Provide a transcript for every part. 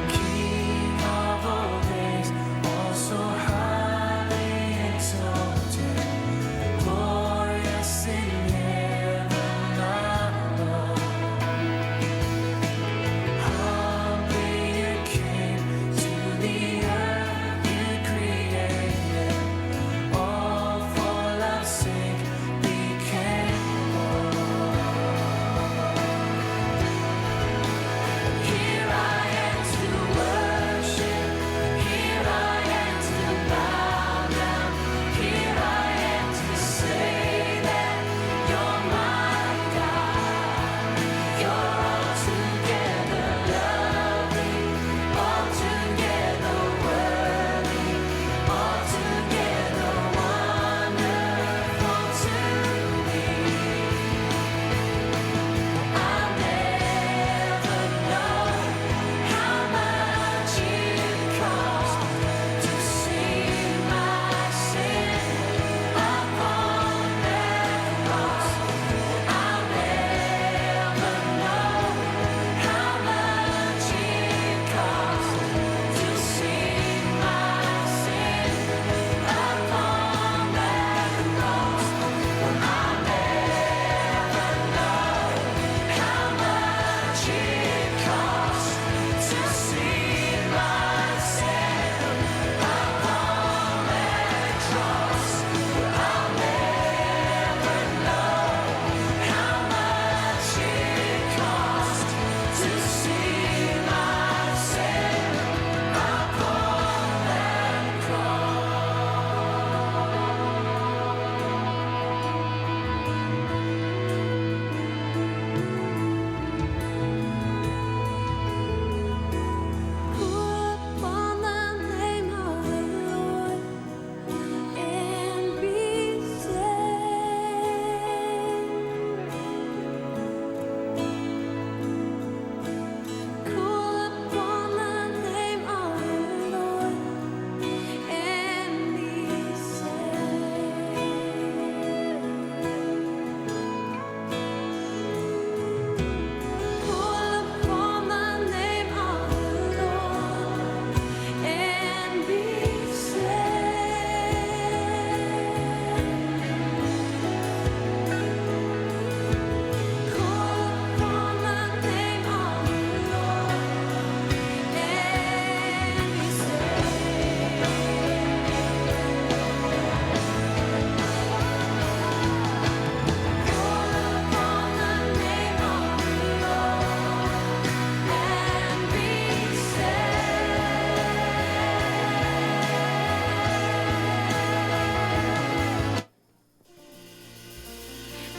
King of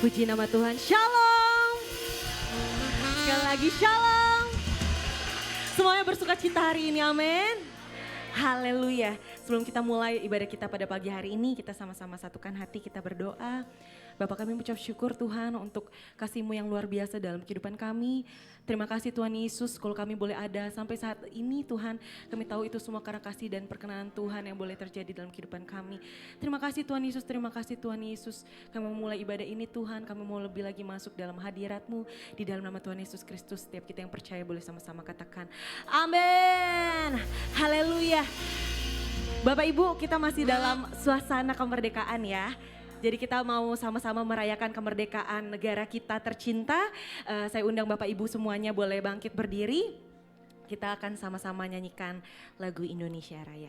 Puji nama Tuhan. Shalom. Sekali lagi shalom. Semuanya bersuka cita hari ini, amin. Haleluya. Sebelum kita mulai ibadah kita pada pagi hari ini, kita sama-sama satukan hati, kita berdoa. Bapak, kami mengucap syukur Tuhan untuk kasih-Mu yang luar biasa dalam kehidupan kami. Terima kasih Tuhan Yesus kalau kami boleh ada sampai saat ini Tuhan. Kami tahu itu semua karena kasih dan perkenanan Tuhan yang boleh terjadi dalam kehidupan kami. Terima kasih Tuhan Yesus, terima kasih Tuhan Yesus. Kami memulai ibadah ini Tuhan, kami mau lebih lagi masuk dalam hadirat-Mu. Di dalam nama Tuhan Yesus Kristus, setiap kita yang percaya boleh sama-sama katakan amin. Haleluya. Bapak Ibu, kita masih dalam suasana kemerdekaan ya. Jadi kita mau sama-sama merayakan kemerdekaan negara kita tercinta. Saya undang Bapak Ibu semuanya boleh bangkit berdiri. Kita akan sama-sama nyanyikan lagu Indonesia Raya.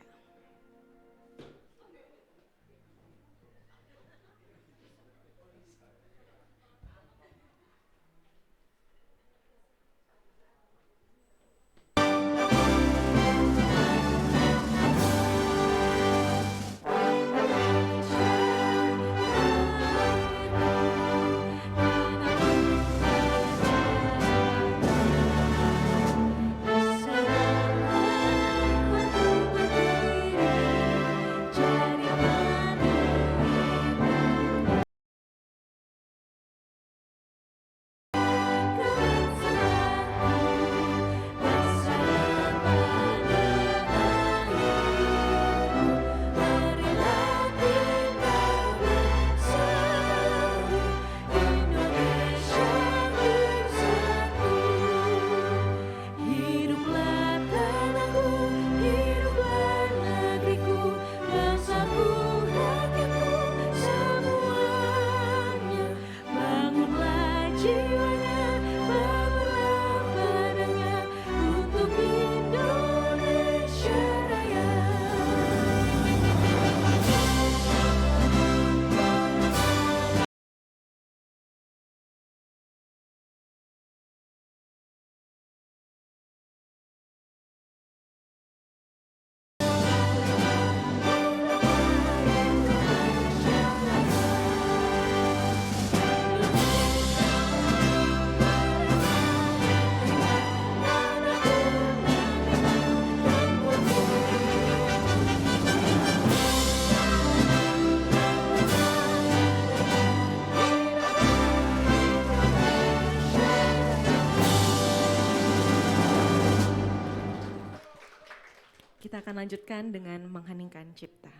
Kita akan lanjutkan dengan mengheningkan cipta.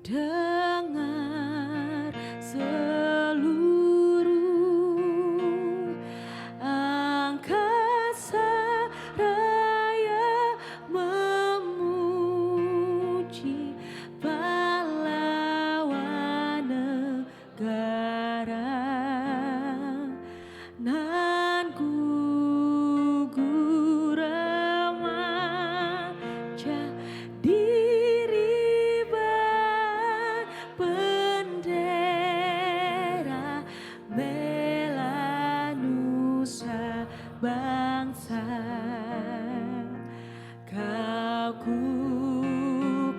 Dengar seluruh angkasa raya memuji pahlawan negara. Nan gugur remaja diriban bendera bela nusa bangsa. Kau ku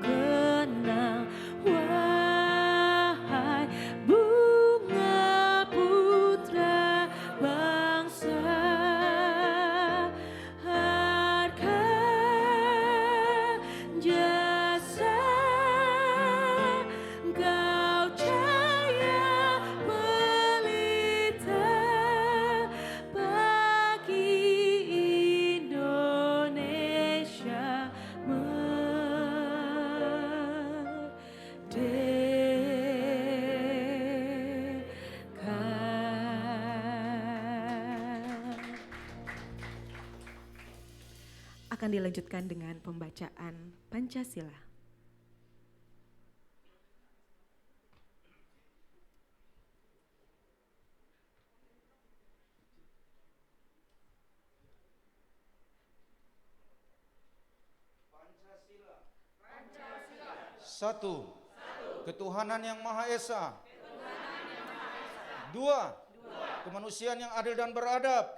kenang wahai bunga putra bangsa. Harga jasa Engkau cahaya pelita bagi Indonesia merdeka. Akan dilanjutkan dengan pembacaan Pancasila. Satu. ketuhanan yang Maha Esa. 2, kemanusiaan yang adil dan beradab.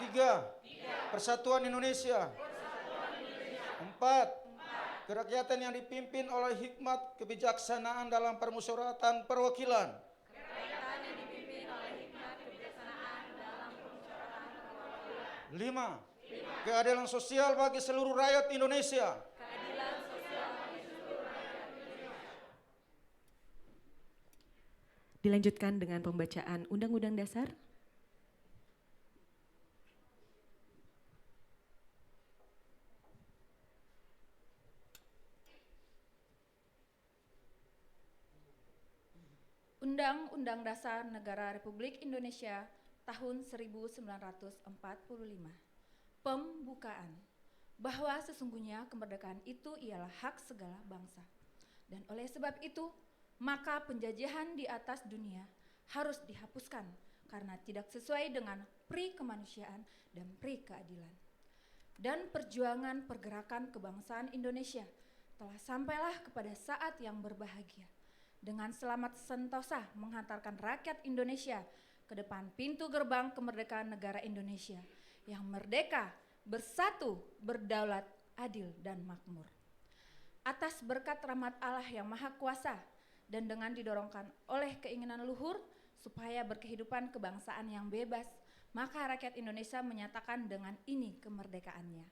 3, persatuan Indonesia. 4, kerakyatan yang dipimpin oleh hikmat kebijaksanaan dalam permusyawaratan perwakilan. 5, keadilan sosial bagi seluruh rakyat Indonesia. Dilanjutkan dengan pembacaan Undang-Undang Dasar. Undang-Undang Dasar Negara Republik Indonesia tahun 1945. Pembukaan. Bahwa sesungguhnya kemerdekaan itu ialah hak segala bangsa. Dan oleh sebab itu, maka penjajahan di atas dunia harus dihapuskan karena tidak sesuai dengan pri kemanusiaan dan pri keadilan. Dan perjuangan pergerakan kebangsaan Indonesia telah sampailah kepada saat yang berbahagia dengan selamat sentosa menghantarkan rakyat Indonesia ke depan pintu gerbang kemerdekaan negara Indonesia yang merdeka, bersatu, berdaulat, adil, dan makmur. Atas berkat rahmat Allah yang Maha Kuasa dan dengan didorongkan oleh keinginan luhur supaya berkehidupan kebangsaan yang bebas, maka rakyat Indonesia menyatakan dengan ini kemerdekaannya.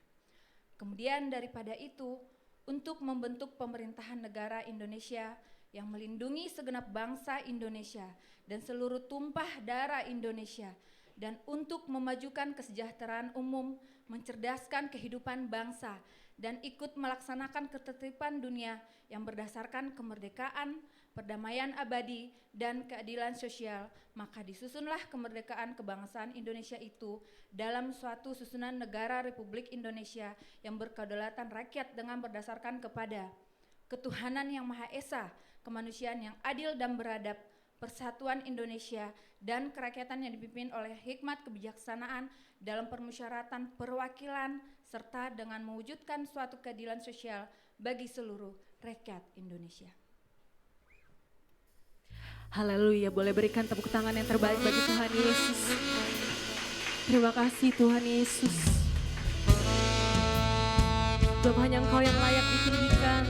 Kemudian daripada itu, untuk membentuk pemerintahan negara Indonesia yang melindungi segenap bangsa Indonesia dan seluruh tumpah darah Indonesia, dan untuk memajukan kesejahteraan umum, mencerdaskan kehidupan bangsa, dan ikut melaksanakan ketertiban dunia yang berdasarkan kemerdekaan, perdamaian abadi, dan keadilan sosial, maka disusunlah kemerdekaan kebangsaan Indonesia itu dalam suatu susunan negara Republik Indonesia yang berkedaulatan rakyat dengan berdasarkan kepada ketuhanan yang Maha Esa, kemanusiaan yang adil dan beradab, persatuan Indonesia, dan kerakyatan yang dipimpin oleh hikmat kebijaksanaan dalam permusyawaratan perwakilan, serta dengan mewujudkan suatu keadilan sosial bagi seluruh rakyat Indonesia. Haleluya, boleh berikan tepuk tangan yang terbaik bagi Tuhan Yesus. Terima kasih Tuhan Yesus. Bapa, hanya Engkau yang layak ditinggikan,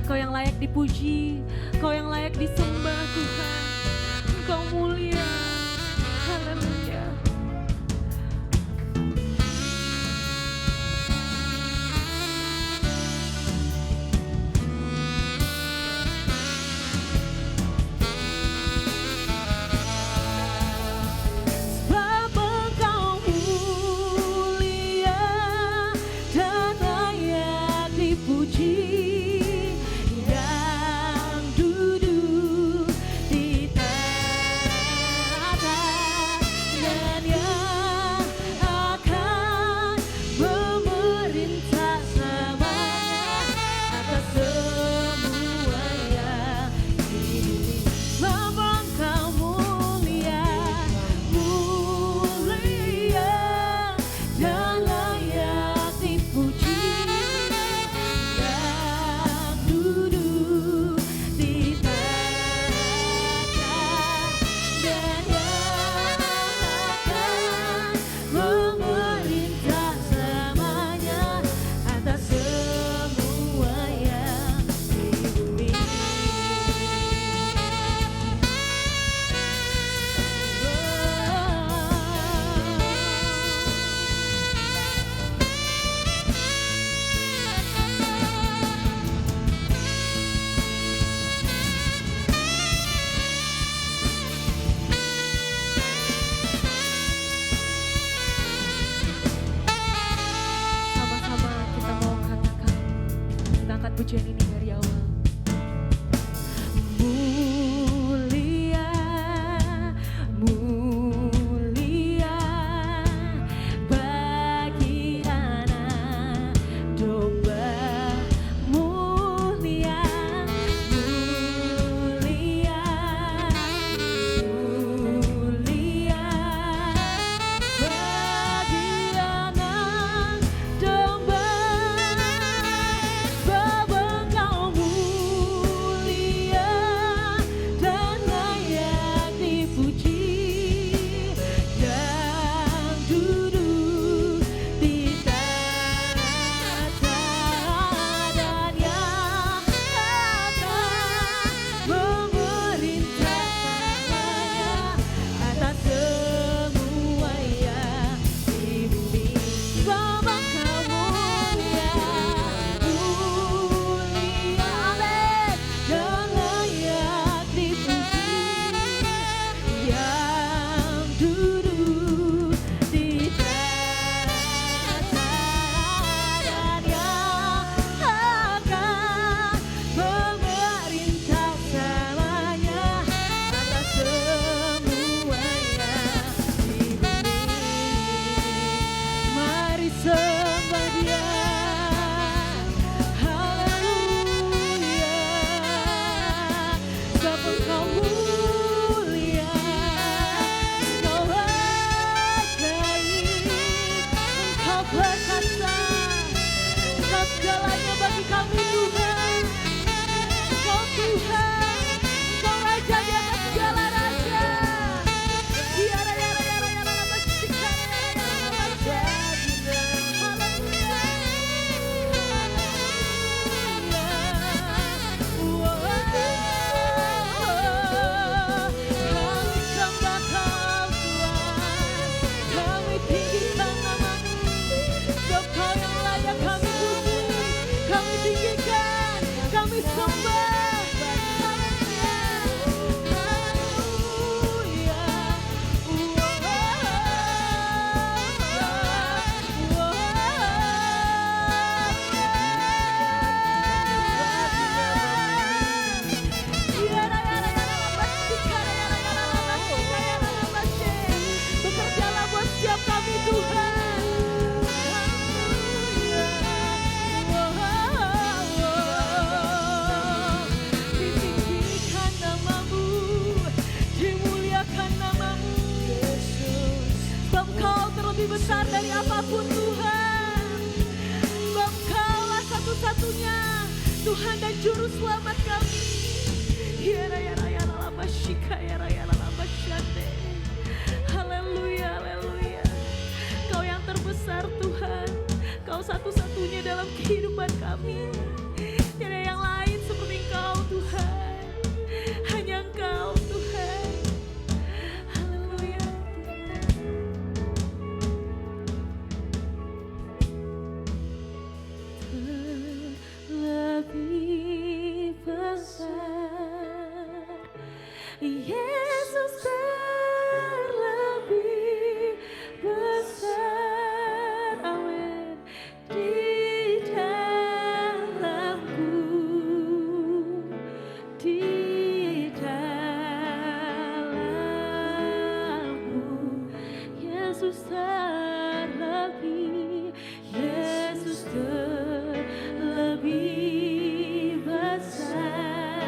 Engkau yang layak dipuji, Engkau yang layak disembah Tuhan. Engkau mulia. Haleluya. Pujian ini dari awal. Mulia, mulia bagi anak domba. Mulia, mulia, mulia bagi anak domba. dari apapun Tuhan. Sebab Engkaulah satu-satunya Tuhan dan Juru Selamat kami. Ya raya raya lama shika ya raya lama shande. Haleluya, haleluya. Kau yang terbesar Tuhan. Kau satu-satunya dalam kehidupan kami. Tidak ada yang lain seperti Engkau Tuhan. Hanya Engkau Tuhan. Haleluya. Terlebih besar Yesus, terlebih besar, amin, di dalamku, di dalamku. Yesus terlebih, Yesus terlebih besar,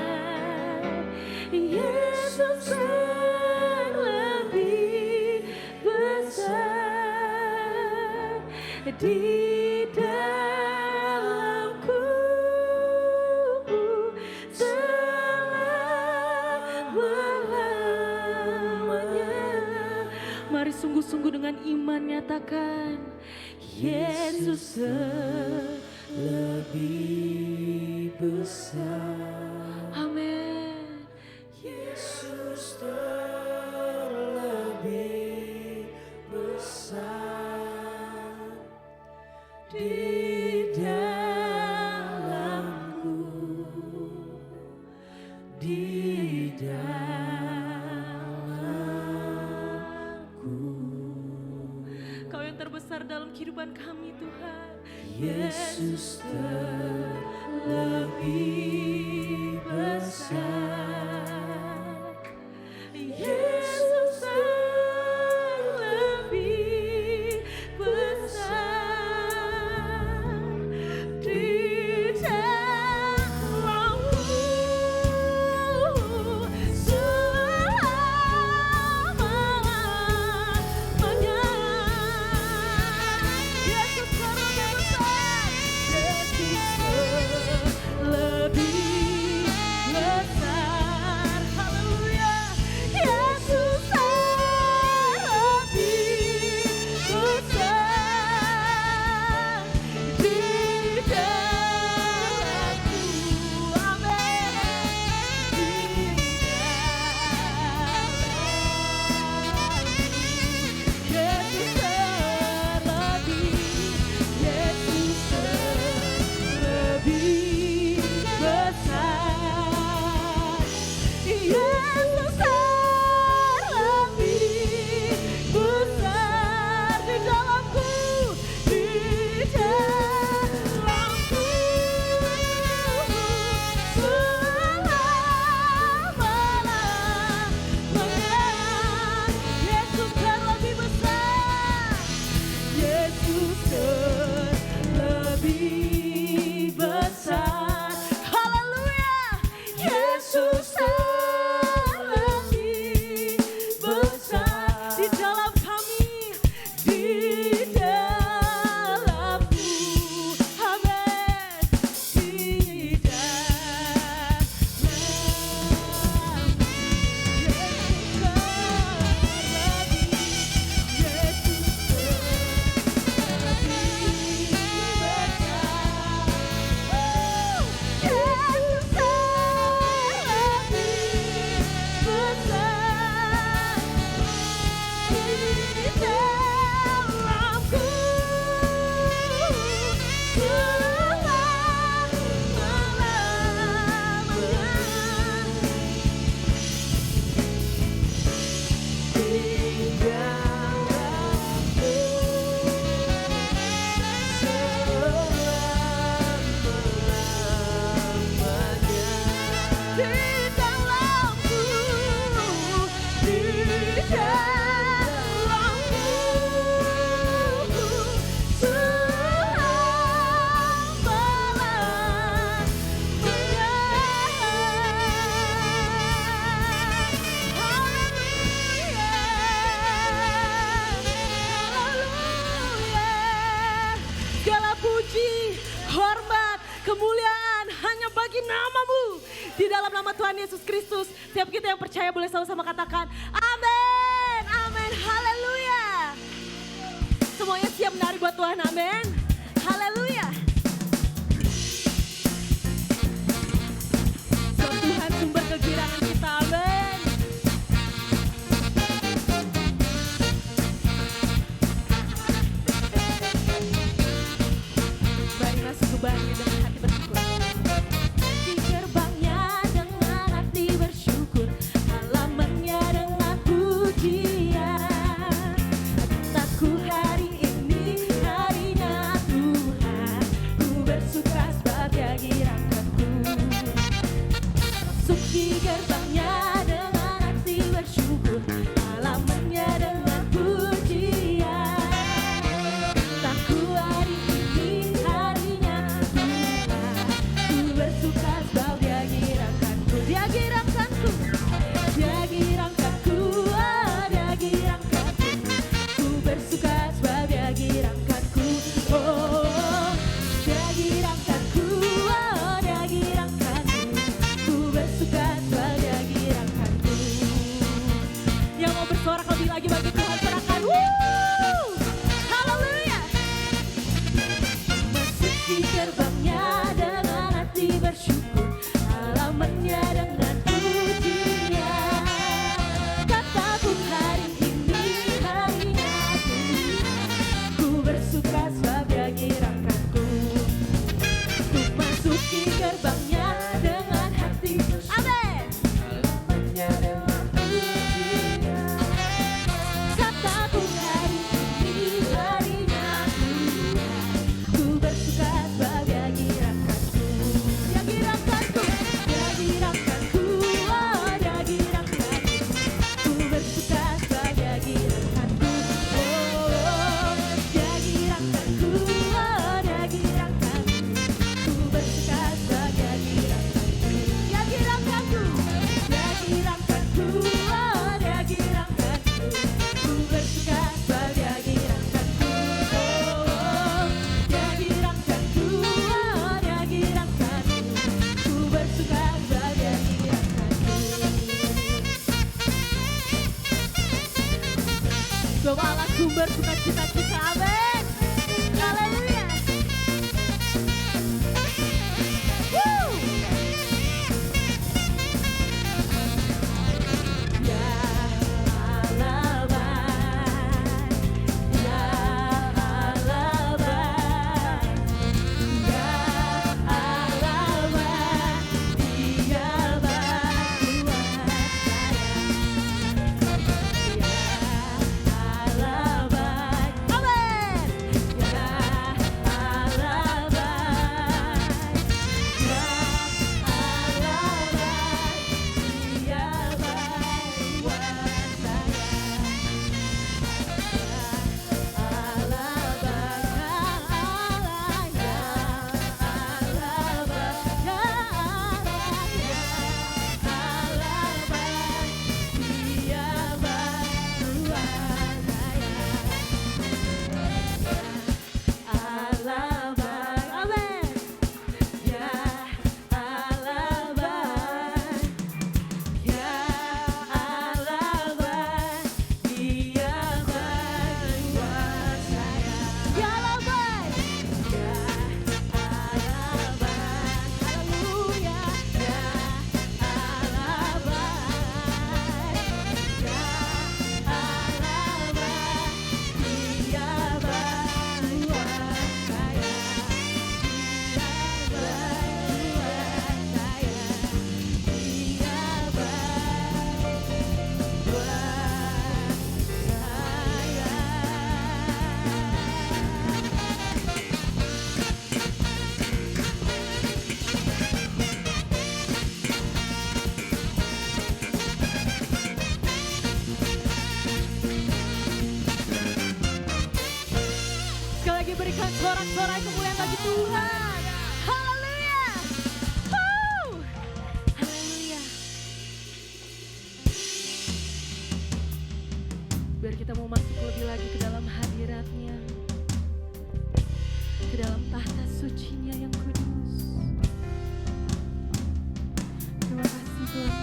Yesus terlebih besar, di dalamku selama-lamanya. Mari sungguh-sungguh dengan iman nyatakan, Yesus terlebih besar. Amin. Yesus terlebih besar, di dalamku, di dalamku. Kau yang terbesar dalam kehidupan kami Tuhan. Yesus terlebih besar, Yesus terlebih besar, di dalamku selama-lamanya. Yesus terlebih besar, Yesus terlebih besar. namamu. Di dalam nama Tuhan Yesus Kristus, setiap kita yang percaya boleh sama-sama katakan amin, amin, haleluya. Semuanya siap menari buat Tuhan, amin, haleluya. Sebab Tuhan sumber kegirangan kita, amin. Mari masuk ke bangnya dengan hati bersyukur. Di gerbangnya dengan hati bersyukur, halamannya dengan pujian. Takku hari ini harinya Tuhan, ku bersuka sebab Dia girakanku. Masuk di gerbangnya dengan hati bersyukur, halamannya dengan pujian. Takku hari ini harinya Tuhan, ku bersuka sebab Dia girakanku. Dia girakanku, Dia girakanku, oh, Dia girakanku. Ku bersuka sebab Dia girakanku, oh, Dia girakanku, oh, Dia girakanku. Ku bersuka sebab Dia girakanku. Yang mau bersorak lebih lagi bagi Tuhan, serahkan. Haleluya. Masuk di gerbangnya dengan hati bersyukur, halamannya dengan pujian. Kataku hari ini harinya Tuhan, ku bersuka sebab Dia girakanku. Ku masuk di gerbangnya dengan hati bersyukur, amin, halamannya dengan pujian. Kataku hari ini harinya Tuhan, ku bersuka sebab Dia girakanku. Dia girakanku, Dia girakanku, oh, Dia girakanku. Ku bersuka sebab Dia girakanku, oh, Dia girakanku, oh, Dia girakanku. Ku bersuka sebab Dia girakanku. Dia girakanku, Dia girakanku, oh, Dia girakanku. Ku bersuka sebab Dia girakanku, oh, Dia girakanku, oh, Dia girakanku. Ku bersuka sebab Dia girakanku. Sebab Allah sumber sukacita kita, amin, haleluya. Woo! Ya Allah baik, Ya Allah baik, Ya Allah baik, Dia baik buat saya. Allah baik, amin. berikan sorak-sorai kemuliaan bagi Tuhan. Haleluya. Haleluya. Biar kita mau masuk lebih lagi ke dalam hadirat-Nya, ke dalam tahta suci-Nya yang kudus. Tuhan Yesus.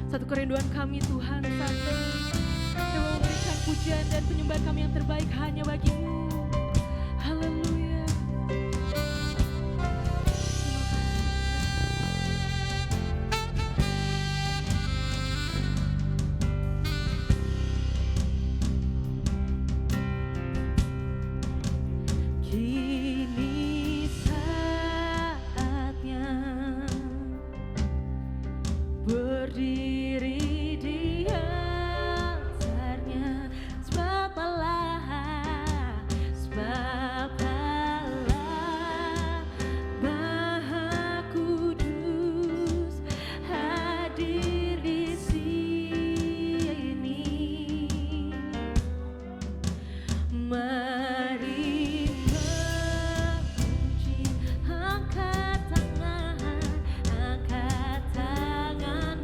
Satu kerinduan kami Tuhan saat ini yang memberikan pujian dan penyembahan kami yang terbaik hanya bagi-Mu. Haleluya. Kini saatnya berdiri di altarnya, sebab Allah Maha Kudus hadir di sini. Mari memuji, angkat tangan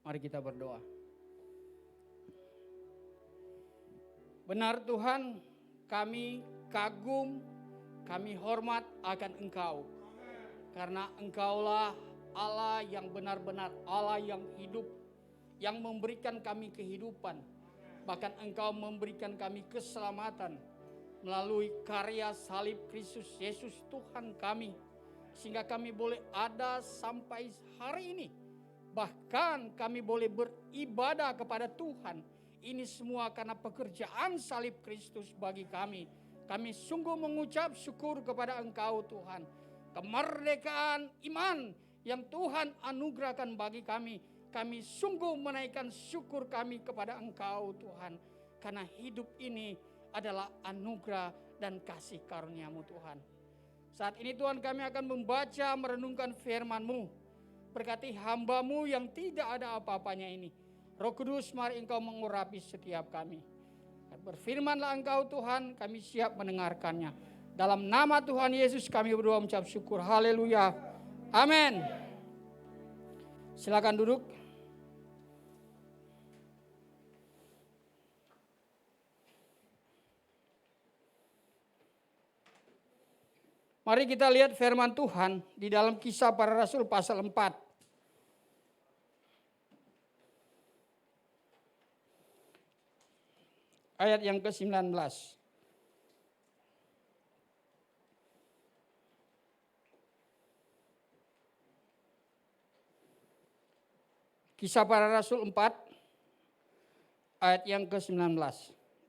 Mari kita berdoa. Benar Tuhan, kami kagum, kami hormat akan Engkau. Karena Engkaulah Allah yang benar-benar Allah yang hidup, yang memberikan kami kehidupan. Bahkan Engkau memberikan kami keselamatan melalui karya salib Kristus Yesus Tuhan kami. Sehingga kami boleh ada sampai hari ini. Bahkan kami boleh beribadah kepada Tuhan. Ini semua karena pekerjaan salib Kristus bagi kami. Kami sungguh mengucap syukur kepada Engkau Tuhan. Kemerdekaan iman yang Tuhan anugerahkan bagi kami. Kami sungguh menaikkan syukur kami kepada Engkau Tuhan. Karena hidup ini adalah anugerah dan kasih karunia-Mu Tuhan. Saat ini Tuhan kami akan membaca merenungkan firman-Mu. Berkati hamba-Mu yang tidak ada apa-apanya ini. Roh Kudus, mari Engkau mengurapi setiap kami. Berfirmanlah Engkau Tuhan, kami siap mendengarkannya. Dalam nama Tuhan Yesus kami berdoa mengucap syukur. Haleluya. Amin. Silakan duduk. Mari kita lihat firman Tuhan di dalam Kisah Para Rasul pasal 4. Ayat yang ke-19. Kisah Para Rasul 4 ayat yang ke-19.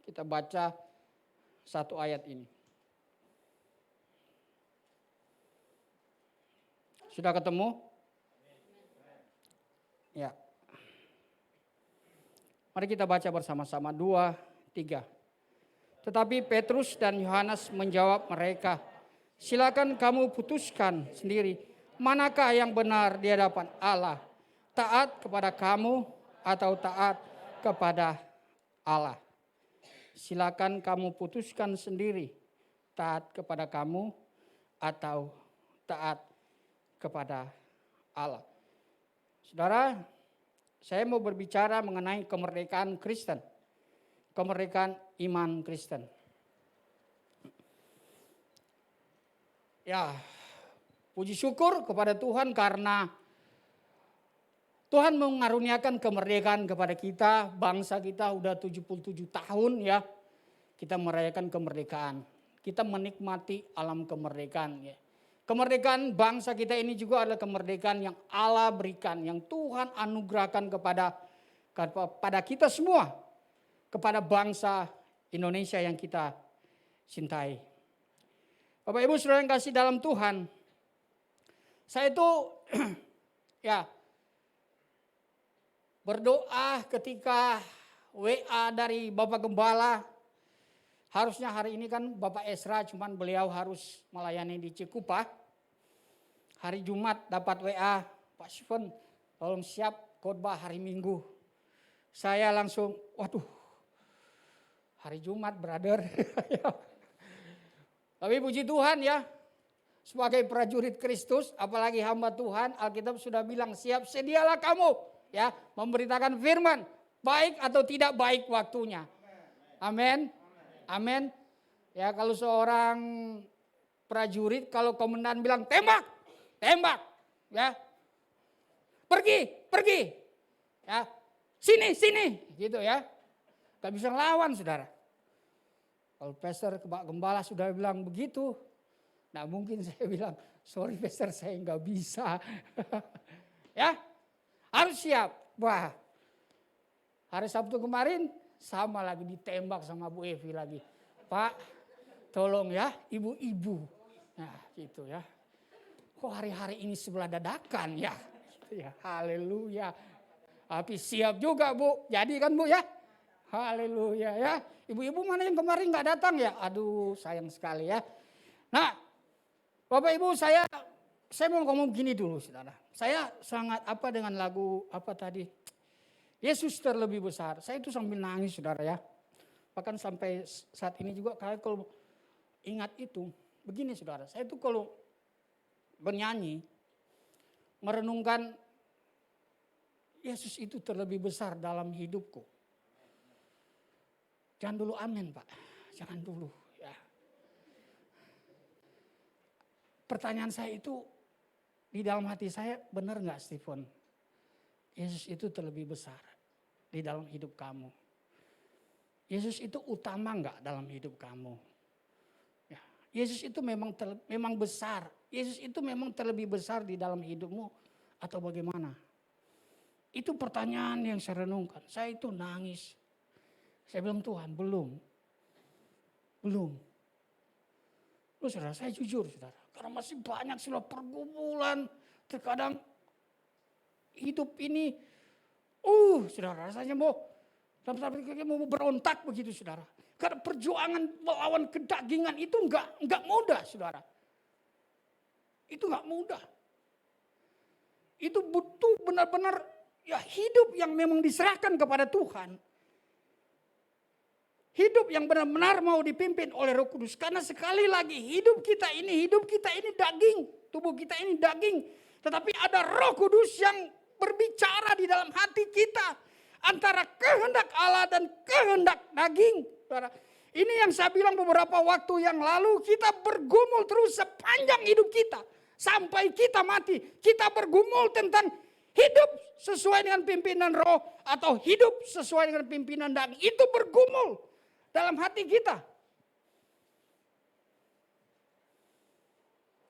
Kita baca satu ayat ini. Sudah ketemu? Ya. Mari kita baca bersama-sama 2, 3. Tetapi Petrus dan Yohanes menjawab mereka, silakan kamu putuskan sendiri manakah yang benar di hadapan Allah, taat kepada kamu atau taat kepada Allah. Silakan kamu putuskan sendiri taat kepada kamu atau taat kepada Allah. Saudara, saya mau berbicara mengenai kemerdekaan Kristen. Kemerdekaan iman Kristen. Ya, puji syukur kepada Tuhan karena Tuhan mengaruniakan kemerdekaan kepada kita. Bangsa kita udah 77 tahun ya. Kita merayakan kemerdekaan. Kita menikmati alam kemerdekaan ya. Kemerdekaan bangsa kita ini juga adalah kemerdekaan yang Allah berikan. Yang Tuhan anugerahkan kepada kita semua. Kepada bangsa Indonesia yang kita cintai. Bapak Ibu Saudara yang kasih dalam Tuhan. Saya itu ya berdoa ketika WA dari Bapak Gembala. Harusnya hari ini kan Bapak Esra, cuman beliau harus melayani di Cikupa. Hari Jumat dapat WA, Pak Steven tolong siap khotbah hari Minggu. Saya langsung, waduh, hari Jumat brother. Tapi puji Tuhan ya, sebagai prajurit Kristus, apalagi hamba Tuhan, Alkitab sudah bilang siap sedialah kamu ya memberitakan firman, baik atau tidak baik waktunya. Amin. Amin. Ya kalau seorang prajurit, kalau komandan bilang tembak, tembak, ya pergi, ya sini, gitu ya. Gak bisa ngelawan saudara. Kalau pastor Pak Gembala sudah bilang begitu, nah mungkin saya bilang, sorry pastor saya gak bisa. Ya, harus siap. Wah, hari Sabtu kemarin sama lagi ditembak sama Bu Evi lagi. Pak, tolong ya ibu-ibu. Nah gitu ya. Kok hari-hari ini sebelah dadakan ya. Gitu ya. Haleluya. Tapi siap juga Bu. Jadi kan Bu ya. Haleluya ya. Ibu-ibu mana yang kemarin gak datang ya. Aduh sayang sekali ya. Nah Bapak Ibu saya mau ngomong gini dulu saudara. Saya sangat apa dengan lagu apa tadi. Yesus terlebih besar. Saya itu sambil nangis saudara ya. Bahkan sampai saat ini juga kalau ingat itu. Begini saudara. Saya itu kalau bernyanyi. Merenungkan Yesus itu terlebih besar dalam hidupku. Jangan dulu amin Pak, jangan dulu ya. Pertanyaan saya itu di dalam hati saya, benar gak Stephen? Yesus itu terlebih besar di dalam hidup kamu. Yesus itu utama gak dalam hidup kamu? Ya, Yesus itu memang besar. Yesus itu memang terlebih besar di dalam hidupmu atau bagaimana? Itu pertanyaan yang saya renungkan. Saya itu nangis. Saya bilang Tuhan belum. Loh saudara, saya jujur saudara. Karena masih banyak saudara pergumulan. Terkadang hidup ini, saudara rasanya mau berontak begitu saudara. Karena perjuangan melawan kedagingan itu enggak mudah saudara. Itu enggak mudah. Itu butuh benar-benar ya hidup yang memang diserahkan kepada Tuhan. Hidup yang benar-benar mau dipimpin oleh Roh Kudus. Karena sekali lagi hidup kita ini daging. Tubuh kita ini daging. Tetapi ada Roh Kudus yang berbicara di dalam hati kita. Antara kehendak Allah dan kehendak daging. Ini yang saya bilang beberapa waktu yang lalu. Kita bergumul terus sepanjang hidup kita. Sampai kita mati. Kita bergumul tentang hidup sesuai dengan pimpinan roh. Atau hidup sesuai dengan pimpinan daging. Itu bergumul dalam hati kita.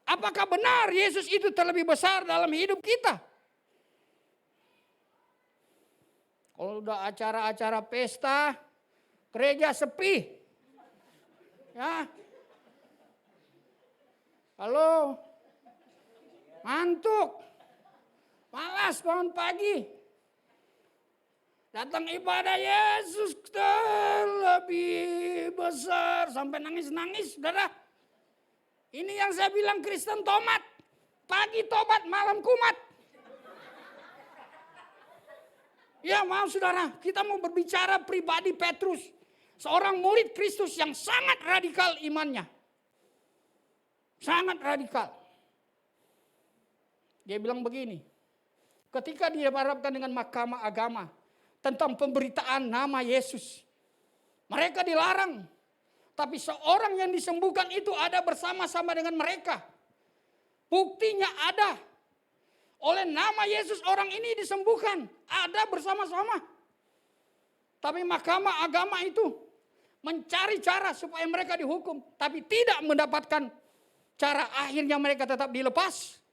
Apakah benar Yesus itu terlebih besar dalam hidup kita? Kalau udah acara-acara pesta, gereja sepi. Ya. Halo. Ngantuk. Malas bangun pagi. Datang ibadah Yesus terlebih besar. Sampai nangis-nangis, saudara. Ini yang saya bilang Kristen tomat. Pagi tobat, malam kumat. Ya maaf saudara, kita mau berbicara pribadi Petrus. Seorang murid Kristus yang sangat radikal imannya. Sangat radikal. Dia bilang begini. Ketika dia dihadapkan dengan mahkamah agama. Tentang pemberitaan nama Yesus. Mereka dilarang. Tapi seorang yang disembuhkan itu ada bersama-sama dengan mereka. Buktinya ada. Oleh nama Yesus orang ini disembuhkan. Ada bersama-sama. Tapi mahkamah agama itu mencari cara supaya mereka dihukum. Tapi tidak mendapatkan cara, akhirnya mereka tetap dilepas.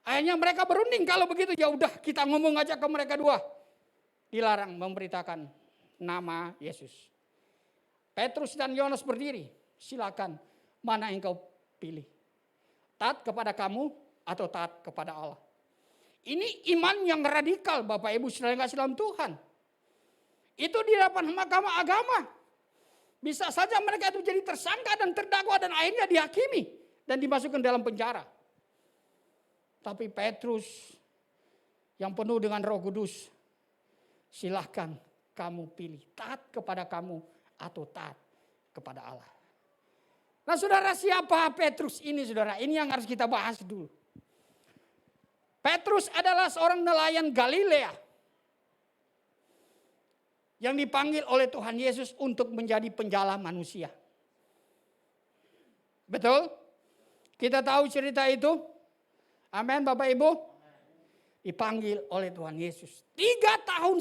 Akhirnya mereka berunding, kalau begitu ya udah kita ngomong aja ke mereka dua. Dilarang memberitakan nama Yesus. Petrus dan Yohanes berdiri. Silakan, mana yang kau pilih? Taat kepada kamu atau taat kepada Allah? Ini iman yang radikal Bapak Ibu saudara yang kasih dalam Tuhan. Itu di hadapan mahkamah agama. Bisa saja mereka itu jadi tersangka dan terdakwa dan akhirnya dihakimi dan dimasukkan dalam penjara. Tapi Petrus yang penuh dengan Roh Kudus, silahkan kamu pilih, taat kepada kamu atau taat kepada Allah. Nah saudara, siapa Petrus ini saudara? Ini yang harus kita bahas dulu. Petrus adalah seorang nelayan Galilea yang dipanggil oleh Tuhan Yesus untuk menjadi penjala manusia. Betul? Kita tahu cerita itu? Amin Bapak Ibu? Dipanggil oleh Tuhan Yesus. 3,5 tahun.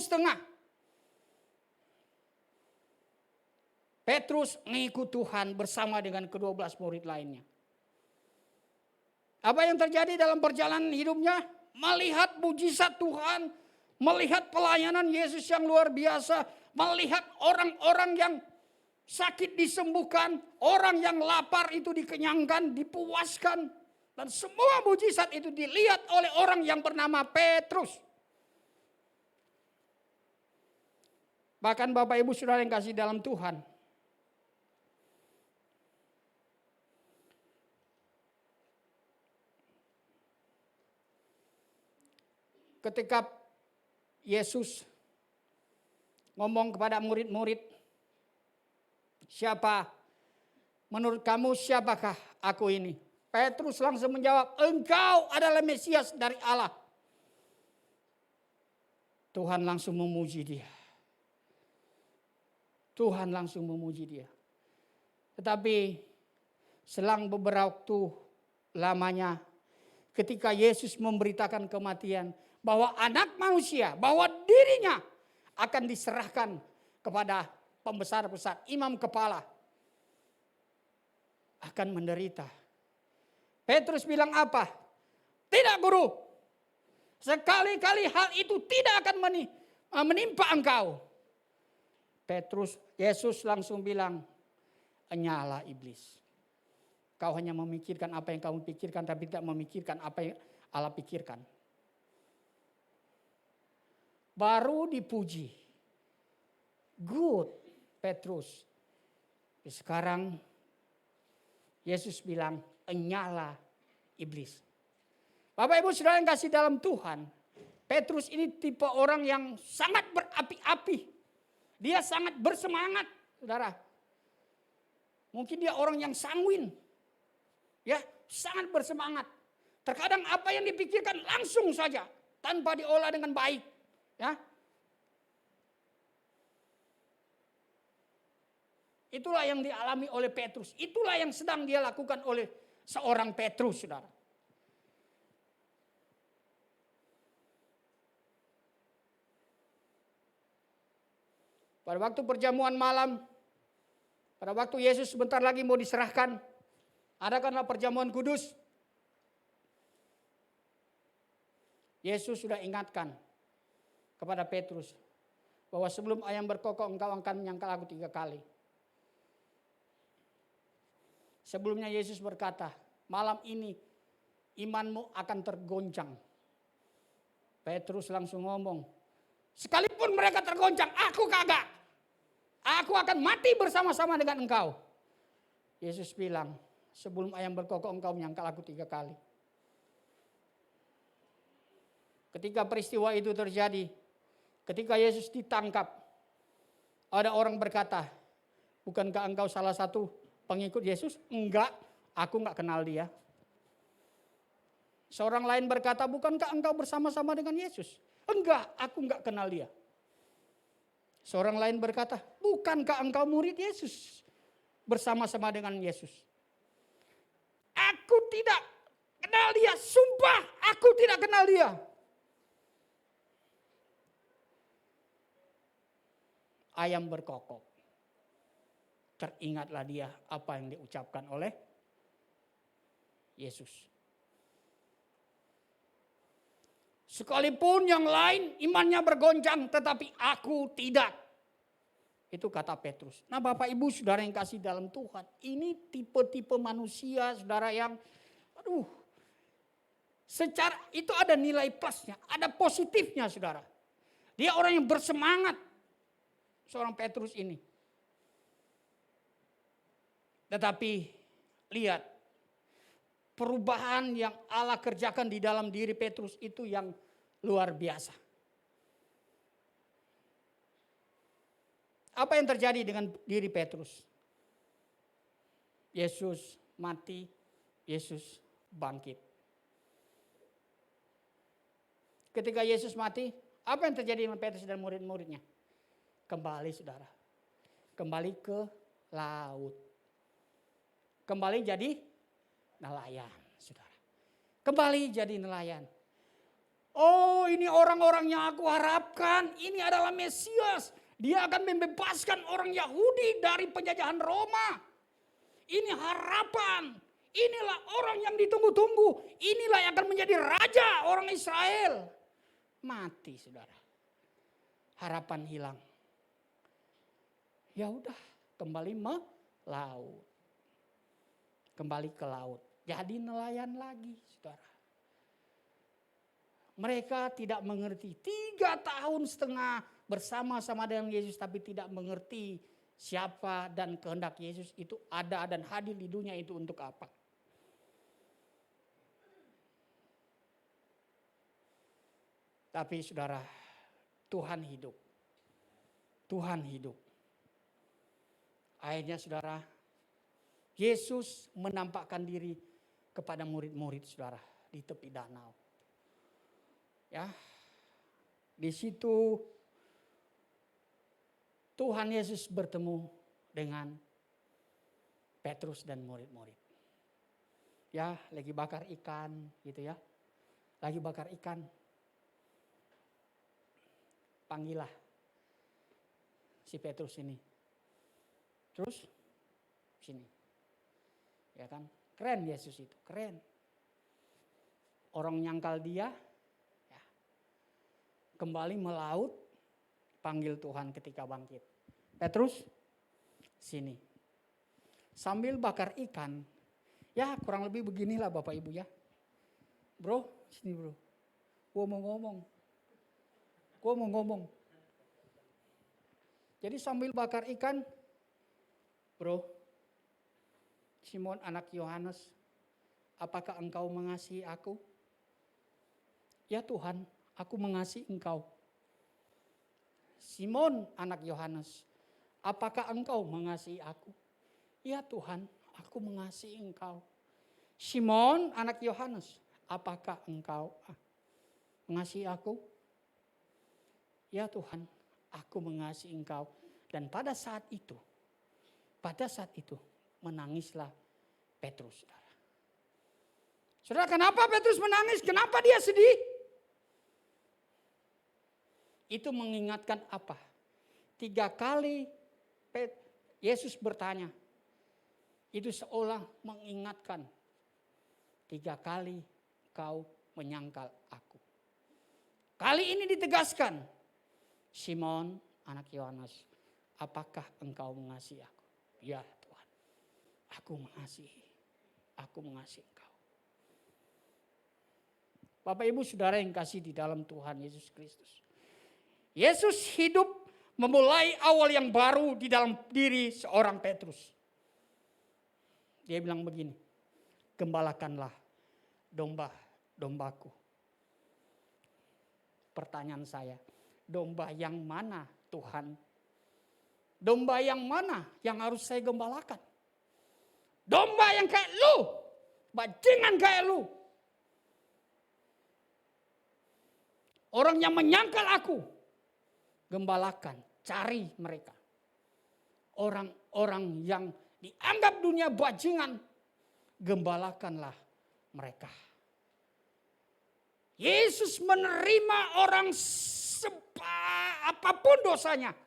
Petrus mengikut Tuhan bersama dengan ke-12 murid lainnya. Apa yang terjadi dalam perjalanan hidupnya? Melihat mujizat Tuhan, melihat pelayanan Yesus yang luar biasa, melihat orang-orang yang sakit disembuhkan, orang yang lapar itu dikenyangkan, dipuaskan. Dan semua mujizat itu dilihat oleh orang yang bernama Petrus. Bahkan Bapak Ibu Saudara yang kasih dalam Tuhan, ketika Yesus ngomong kepada murid-murid, siapa menurut kamu, siapakah aku ini? Petrus langsung menjawab, engkau adalah Mesias dari Allah. Tuhan langsung memuji dia. Tuhan langsung memuji dia. Tetapi selang beberapa waktu lamanya, ketika Yesus memberitakan kematian, bahwa anak manusia, bahwa dirinya akan diserahkan kepada pembesar-besar, imam kepala, akan menderita. Petrus bilang apa? Tidak, Guru. Sekali-kali hal itu tidak akan menimpa engkau. Yesus langsung bilang, enyalah iblis. Kau hanya memikirkan apa yang kamu pikirkan, tapi tidak memikirkan apa yang Allah pikirkan. Baru dipuji. Good, Petrus. Sekarang Yesus bilang, enyalah iblis. Bapak Ibu Saudara yang kasih dalam Tuhan, Petrus ini tipe orang yang sangat berapi-api. Dia sangat bersemangat, Saudara. Mungkin dia orang yang sanguin. Ya, sangat bersemangat. Terkadang apa yang dipikirkan langsung saja, tanpa diolah dengan baik. Ya. Itulah yang dialami oleh Petrus. Itulah yang sedang dia lakukan oleh seorang Petrus, Saudara. Pada waktu perjamuan malam, pada waktu Yesus sebentar lagi mau diserahkan, adakanlah perjamuan kudus. Yesus sudah ingatkan kepada Petrus bahwa sebelum ayam berkokok engkau akan menyangkal aku 3 kali. Sebelumnya Yesus berkata, malam ini imanmu akan tergoncang. Petrus langsung ngomong, sekalipun mereka tergoncang, aku kagak. Aku akan mati bersama-sama dengan engkau. Yesus bilang, sebelum ayam berkokok engkau menyangkal aku 3 kali. Ketika peristiwa itu terjadi, ketika Yesus ditangkap, ada orang berkata, bukankah engkau salah satu pengikut Yesus? Enggak, aku enggak kenal dia. Seorang lain berkata, bukankah engkau bersama-sama dengan Yesus? Enggak, aku enggak kenal dia. Seorang lain berkata, bukankah engkau murid Yesus? Bersama-sama dengan Yesus. Aku tidak kenal dia, sumpah aku tidak kenal dia. Ayam berkokok. Teringatlah dia apa yang diucapkan oleh Yesus. Sekalipun yang lain imannya bergoncang, tetapi aku tidak. Itu kata Petrus. Nah Bapak Ibu Saudara yang kasih dalam Tuhan, ini tipe-tipe manusia Saudara yang, secara itu ada nilai plusnya, ada positifnya Saudara. Dia orang yang bersemangat, seorang Petrus ini. Tetapi lihat, perubahan yang Allah kerjakan di dalam diri Petrus itu yang luar biasa. Apa yang terjadi dengan diri Petrus? Yesus mati, Yesus bangkit. Ketika Yesus mati, apa yang terjadi dengan Petrus dan murid-muridnya? Kembali Saudara, kembali ke laut. Kembali jadi nelayan, Saudara. Kembali jadi nelayan. Oh, ini orang-orang yang aku harapkan. Ini adalah Mesias. Dia akan membebaskan orang Yahudi dari penjajahan Roma. Ini harapan. Inilah orang yang ditunggu-tunggu. Inilah yang akan menjadi raja orang Israel. Mati, Saudara. Harapan hilang. Ya udah, kembali melaut. Kembali ke laut. Jadi nelayan lagi, Saudara. Mereka tidak mengerti. 3,5 tahun bersama-sama dengan Yesus, tapi tidak mengerti siapa dan kehendak Yesus itu ada dan hadir di dunia itu untuk apa. Tapi Saudara, Tuhan hidup. Tuhan hidup. Akhirnya Saudara, Yesus menampakkan diri kepada murid-murid Saudara di tepi danau. Ya, Di situ Tuhan Yesus bertemu dengan Petrus dan murid-murid. Ya, lagi bakar ikan gitu ya. Lagi bakar ikan. Panggillah si Petrus ini. Terus sini. Ya kan? Keren Yesus itu, keren. Orang nyangkal dia ya, kembali melaut, panggil Tuhan ketika bangkit. Petrus, sini. Sambil bakar ikan, ya kurang lebih beginilah Bapak Ibu ya. Bro, sini bro. Gua mau ngomong. Jadi sambil bakar ikan, bro, Simon anak Yohanes, apakah engkau mengasihi aku? Ya Tuhan, aku mengasihi engkau. Simon anak Yohanes, apakah engkau mengasihi aku? Ya Tuhan, aku mengasihi engkau. Simon anak Yohanes, apakah engkau mengasihi aku? Ya Tuhan, aku mengasihi engkau. Dan pada saat itu menangislah Petrus. Saudara, kenapa Petrus menangis? Kenapa dia sedih? Itu mengingatkan apa? 3 kali Yesus bertanya. Itu seolah mengingatkan 3 kali kau menyangkal aku. Kali ini ditegaskan, Simon anak Yohanes, apakah engkau mengasihi aku? Ya Tuhan, aku mengasihi engkau. Bapak Ibu Saudara yang kasih di dalam Tuhan Yesus Kristus. Yesus hidup memulai awal yang baru di dalam diri seorang Petrus. Dia bilang begini, gembalakanlah domba-dombaku. Pertanyaan saya, domba yang mana Tuhan? Domba yang mana yang harus saya gembalakan? Domba yang kayak lu, bajingan kayak lu. Orang yang menyangkal aku, gembalakan, cari mereka. Orang-orang yang dianggap dunia bajingan, gembalakanlah mereka. Yesus menerima orang apapun dosanya.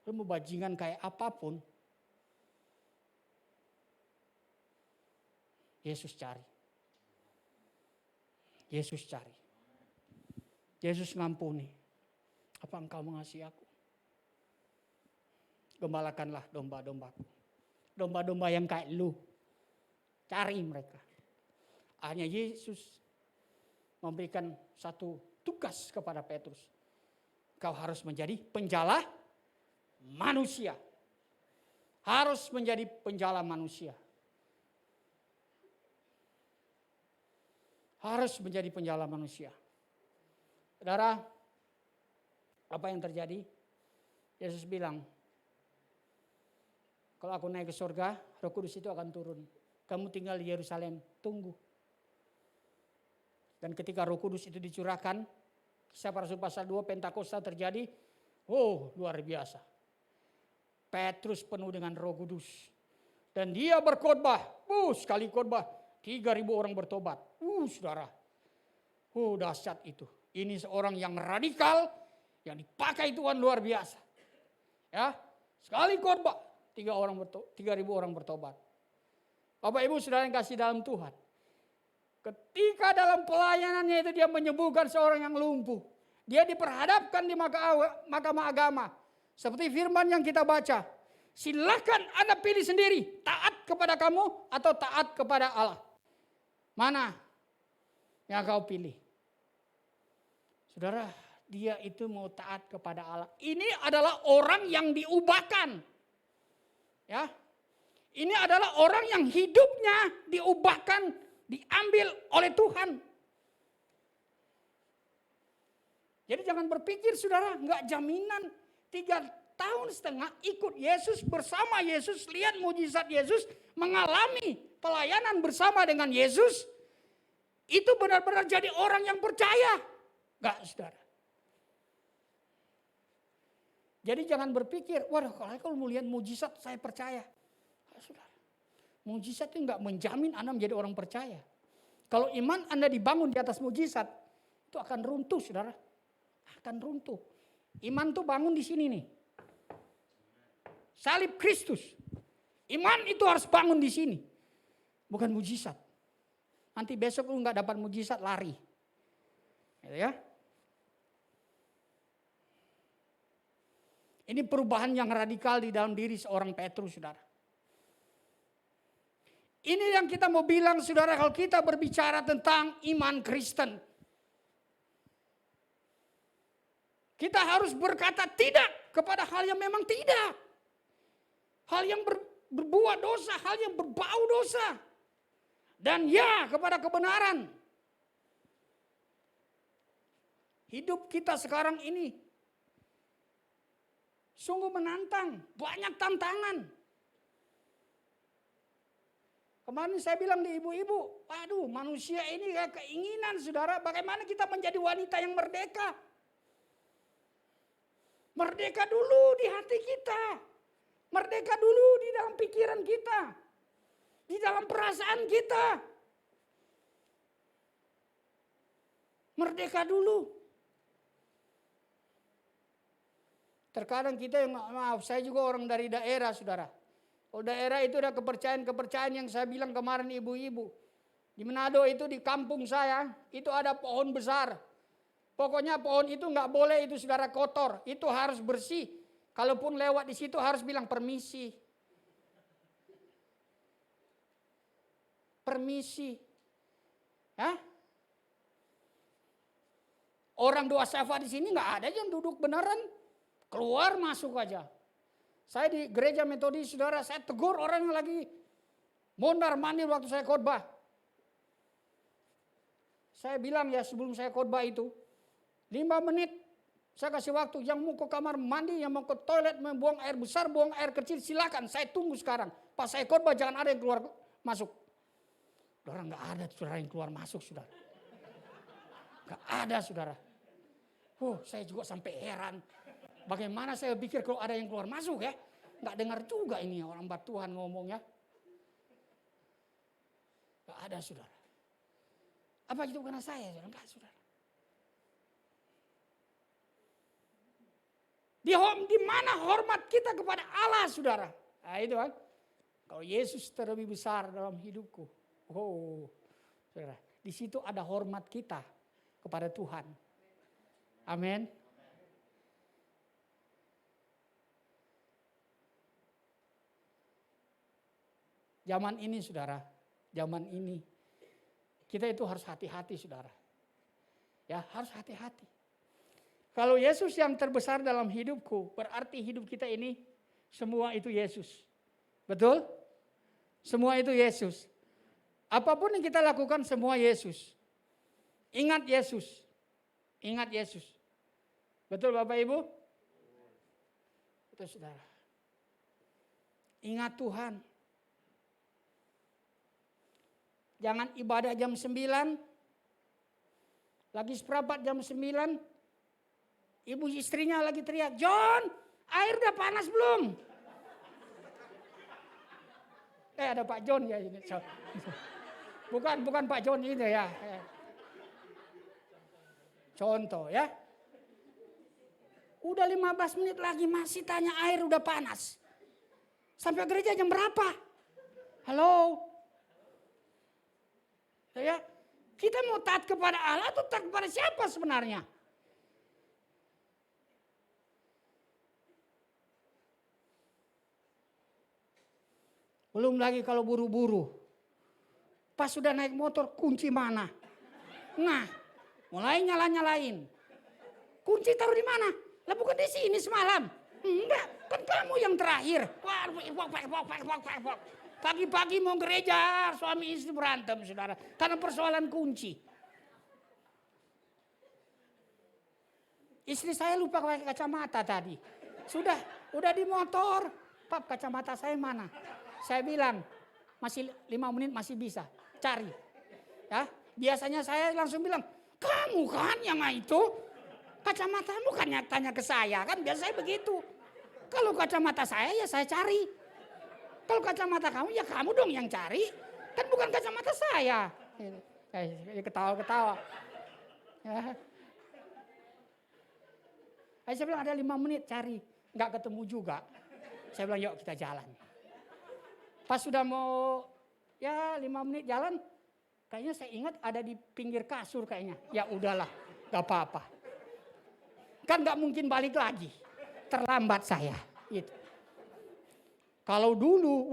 Lu mau bajingan kayak apapun, Yesus cari. Yesus ngampuni. Apa engkau mengasihi aku? Gembalakanlah domba-dombaku. Domba-domba yang kayak lu. Cari mereka. Hanya Yesus memberikan satu tugas kepada Petrus. Kau harus menjadi penjala manusia. Harus menjadi penjala manusia. Harus menjadi penjala manusia. Saudara, apa yang terjadi? Yesus bilang, kalau aku naik ke surga, Roh Kudus itu akan turun. Kamu tinggal di Yerusalem, tunggu. Dan ketika Roh Kudus itu dicurahkan, Kisah Para Rasul pasal 2 Pentakosta terjadi, luar biasa. Petrus penuh dengan Roh Kudus. Dan dia berkhotbah, sekali khotbah 3.000 orang bertobat. Saudara, dahsyat itu. Ini seorang yang radikal, yang dipakai Tuhan luar biasa. Ya, sekali khotbah 3.000 orang bertobat. Bapak Ibu Saudara yang kasih dalam Tuhan. Ketika dalam pelayanannya itu dia menyembuhkan seorang yang lumpuh. Dia diperhadapkan di mahkamah agama. Seperti firman yang kita baca. Silakan Anda pilih sendiri. Taat kepada kamu atau taat kepada Allah. Mana yang kau pilih? Saudara, dia itu mau taat kepada Allah. Ini adalah orang yang diubahkan. Ya. Ini adalah orang yang hidupnya diubahkan, diambil oleh Tuhan. Jadi jangan berpikir saudara, enggak jaminan 3 tahun setengah ikut Yesus, bersama Yesus, lihat mujizat Yesus, mengalami pelayanan bersama dengan Yesus, itu benar-benar jadi orang yang percaya. Enggak, saudara. Jadi jangan berpikir, waduh kalau mau lihat mujizat saya percaya. Saudara, mujizat itu enggak menjamin Anda menjadi orang percaya. Kalau iman Anda dibangun di atas mujizat, itu akan runtuh, saudara. Akan runtuh. Iman tuh bangun di sini nih. Salib Kristus. Iman itu harus bangun di sini. Bukan mujizat. Nanti besok lu nggak dapat mujizat, lari. Gitu ya. Ini perubahan yang radikal di dalam diri seorang Petrus, saudara. Ini yang kita mau bilang, saudara, kalau kita berbicara tentang iman Kristen. Kita harus berkata tidak kepada hal yang memang tidak. Hal yang berbuat dosa, hal yang berbau dosa. Dan ya kepada kebenaran. Hidup kita sekarang ini sungguh menantang, banyak tantangan. Kemarin saya bilang di ibu-ibu, waduh manusia ini ya keinginan, saudara, bagaimana kita menjadi wanita yang merdeka. Merdeka dulu di hati kita. Merdeka dulu di dalam pikiran kita. Di dalam perasaan kita. Merdeka dulu. Terkadang kita yang maaf, saya juga orang dari daerah, saudara. Kalau daerah itu ada kepercayaan-kepercayaan yang saya bilang kemarin ibu-ibu. Di Manado itu di kampung saya, itu ada pohon besar. Pokoknya pohon itu nggak boleh itu saudara kotor. Itu harus bersih. Kalaupun lewat di situ harus bilang permisi. Permisi. Hah? Orang doa syafaat di sini nggak ada yang duduk beneran. Keluar masuk aja. Saya di gereja Metodis, saudara, saya tegur orang yang lagi mondar mandir waktu saya khotbah. Saya bilang ya sebelum saya khotbah itu, 5 menit saya kasih waktu, yang mau ke kamar mandi, yang mau ke toilet, membuang air besar, buang air kecil, silakan. Saya tunggu sekarang. Pas saya khotbah jangan ada yang keluar masuk. Saudara, nggak ada saudara yang keluar masuk, saudara. Nggak ada, saudara. Saya juga sampai heran. Bagaimana saya pikir kalau ada yang keluar masuk ya. Nggak dengar juga ini orang Tuhan ngomongnya. Nggak ada, saudara. Apa itu karena saya, saudara? Enggak, saudara. Di mana hormat kita kepada Allah, saudara? Nah itu kan. Kalau Yesus terlebih besar dalam hidupku. Saudara. Di situ ada hormat kita kepada Tuhan. Amin. Zaman ini, saudara. Zaman ini. Kita itu harus hati-hati, saudara. Ya, harus hati-hati. Kalau Yesus yang terbesar dalam hidupku, berarti hidup kita ini semua itu Yesus. Betul? Semua itu Yesus. Apapun yang kita lakukan semua Yesus. Ingat Yesus. Ingat Yesus. Betul Bapak Ibu? Betul saudara. Ingat Tuhan. Jangan ibadah jam 9. Lagi seperempat jam 9. Ibu istrinya lagi teriak, John, air udah panas belum? Ada Pak John ya ini. Bukan Pak John ini ya. Contoh ya. Udah 15 menit lagi masih tanya air udah panas. Sampai gereja jam berapa? Halo? Ya, kita mau taat kepada Allah atau taat kepada siapa sebenarnya? Belum lagi kalau buru-buru. Pas sudah naik motor, kunci mana? Nah, mulai nyala-nyalain. Kunci taruh di mana? Lah bukan di sini semalam. Enggak, kan kamu yang terakhir. Pagi-pagi mau gereja, suami istri berantem, saudara. Karena persoalan kunci. Istri saya lupa pakai kacamata tadi. Udah di motor. Pap, kacamata saya mana? Saya bilang, masih 5 menit masih bisa, cari. Ya, biasanya saya langsung bilang, Kamu kan yang itu. Kacamatamu kan yang tanya ke saya kan biasanya begitu. Kalau kacamata saya ya saya cari. Kalau kacamata kamu ya kamu dong yang cari. Kan bukan kacamata saya. Ketawa-ketawa. Ya. Saya bilang ada 5 menit cari. Nggak ketemu juga. Saya bilang yuk kita jalan. Pas sudah mau ya 5 menit jalan. Kayaknya saya ingat ada di pinggir kasur kayaknya. Ya udahlah nggak apa-apa. Kan nggak mungkin balik lagi. Terlambat saya. Gitu. Kalau dulu,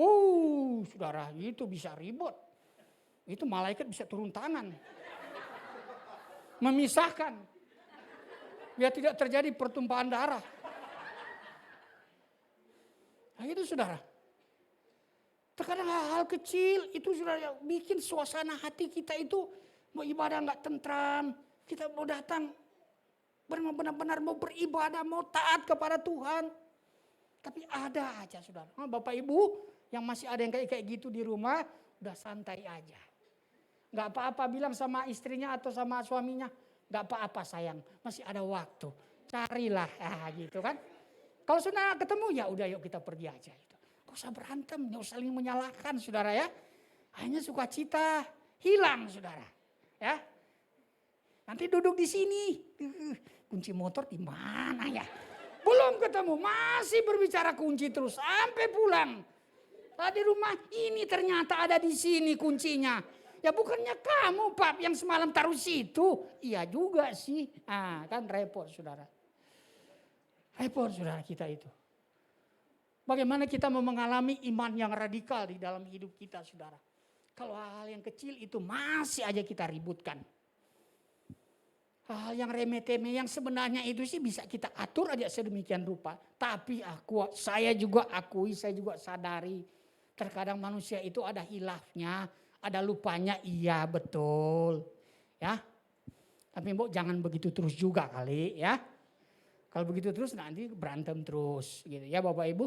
saudara itu bisa ribut. Itu malaikat bisa turun tangan. Memisahkan. Biar tidak terjadi pertumpahan darah. Nah itu saudara. Terkadang hal-hal kecil itu saudara bikin suasana hati kita itu mau ibadah nggak tentram. Kita mau datang benar-benar mau beribadah, mau taat kepada Tuhan. Tapi ada aja saudara. Bapak Ibu yang masih ada yang kayak gitu di rumah udah santai aja. Nggak apa-apa bilang sama istrinya atau sama suaminya. Nggak apa-apa sayang, masih ada waktu. Carilah, gitu kan. Kalau sudah ketemu ya udah yuk kita pergi aja. Gak usah berantem, gak usah saling menyalahkan saudara ya. Hanya sukacita hilang saudara. Ya. Nanti duduk di sini. Kunci motor di mana ya? Belum ketemu, masih berbicara kunci terus sampai pulang. Tadi rumah ini ternyata ada di sini kuncinya. Ya bukannya kamu Pak yang semalam taruh situ. Iya juga sih. Kan repot saudara. Repot saudara kita itu. Bagaimana kita mau mengalami iman yang radikal di dalam hidup kita saudara. Kalau hal-hal yang kecil itu masih aja kita ributkan. Hal yang remeh-temeh yang sebenarnya itu sih bisa kita atur aja sedemikian rupa. Tapi saya juga akui, saya juga sadari. Terkadang manusia itu ada hilafnya. Ada lupanya, iya betul. Ya. Tapi Mbok jangan begitu terus juga kali ya. Kalau begitu terus nanti berantem terus gitu ya Bapak Ibu.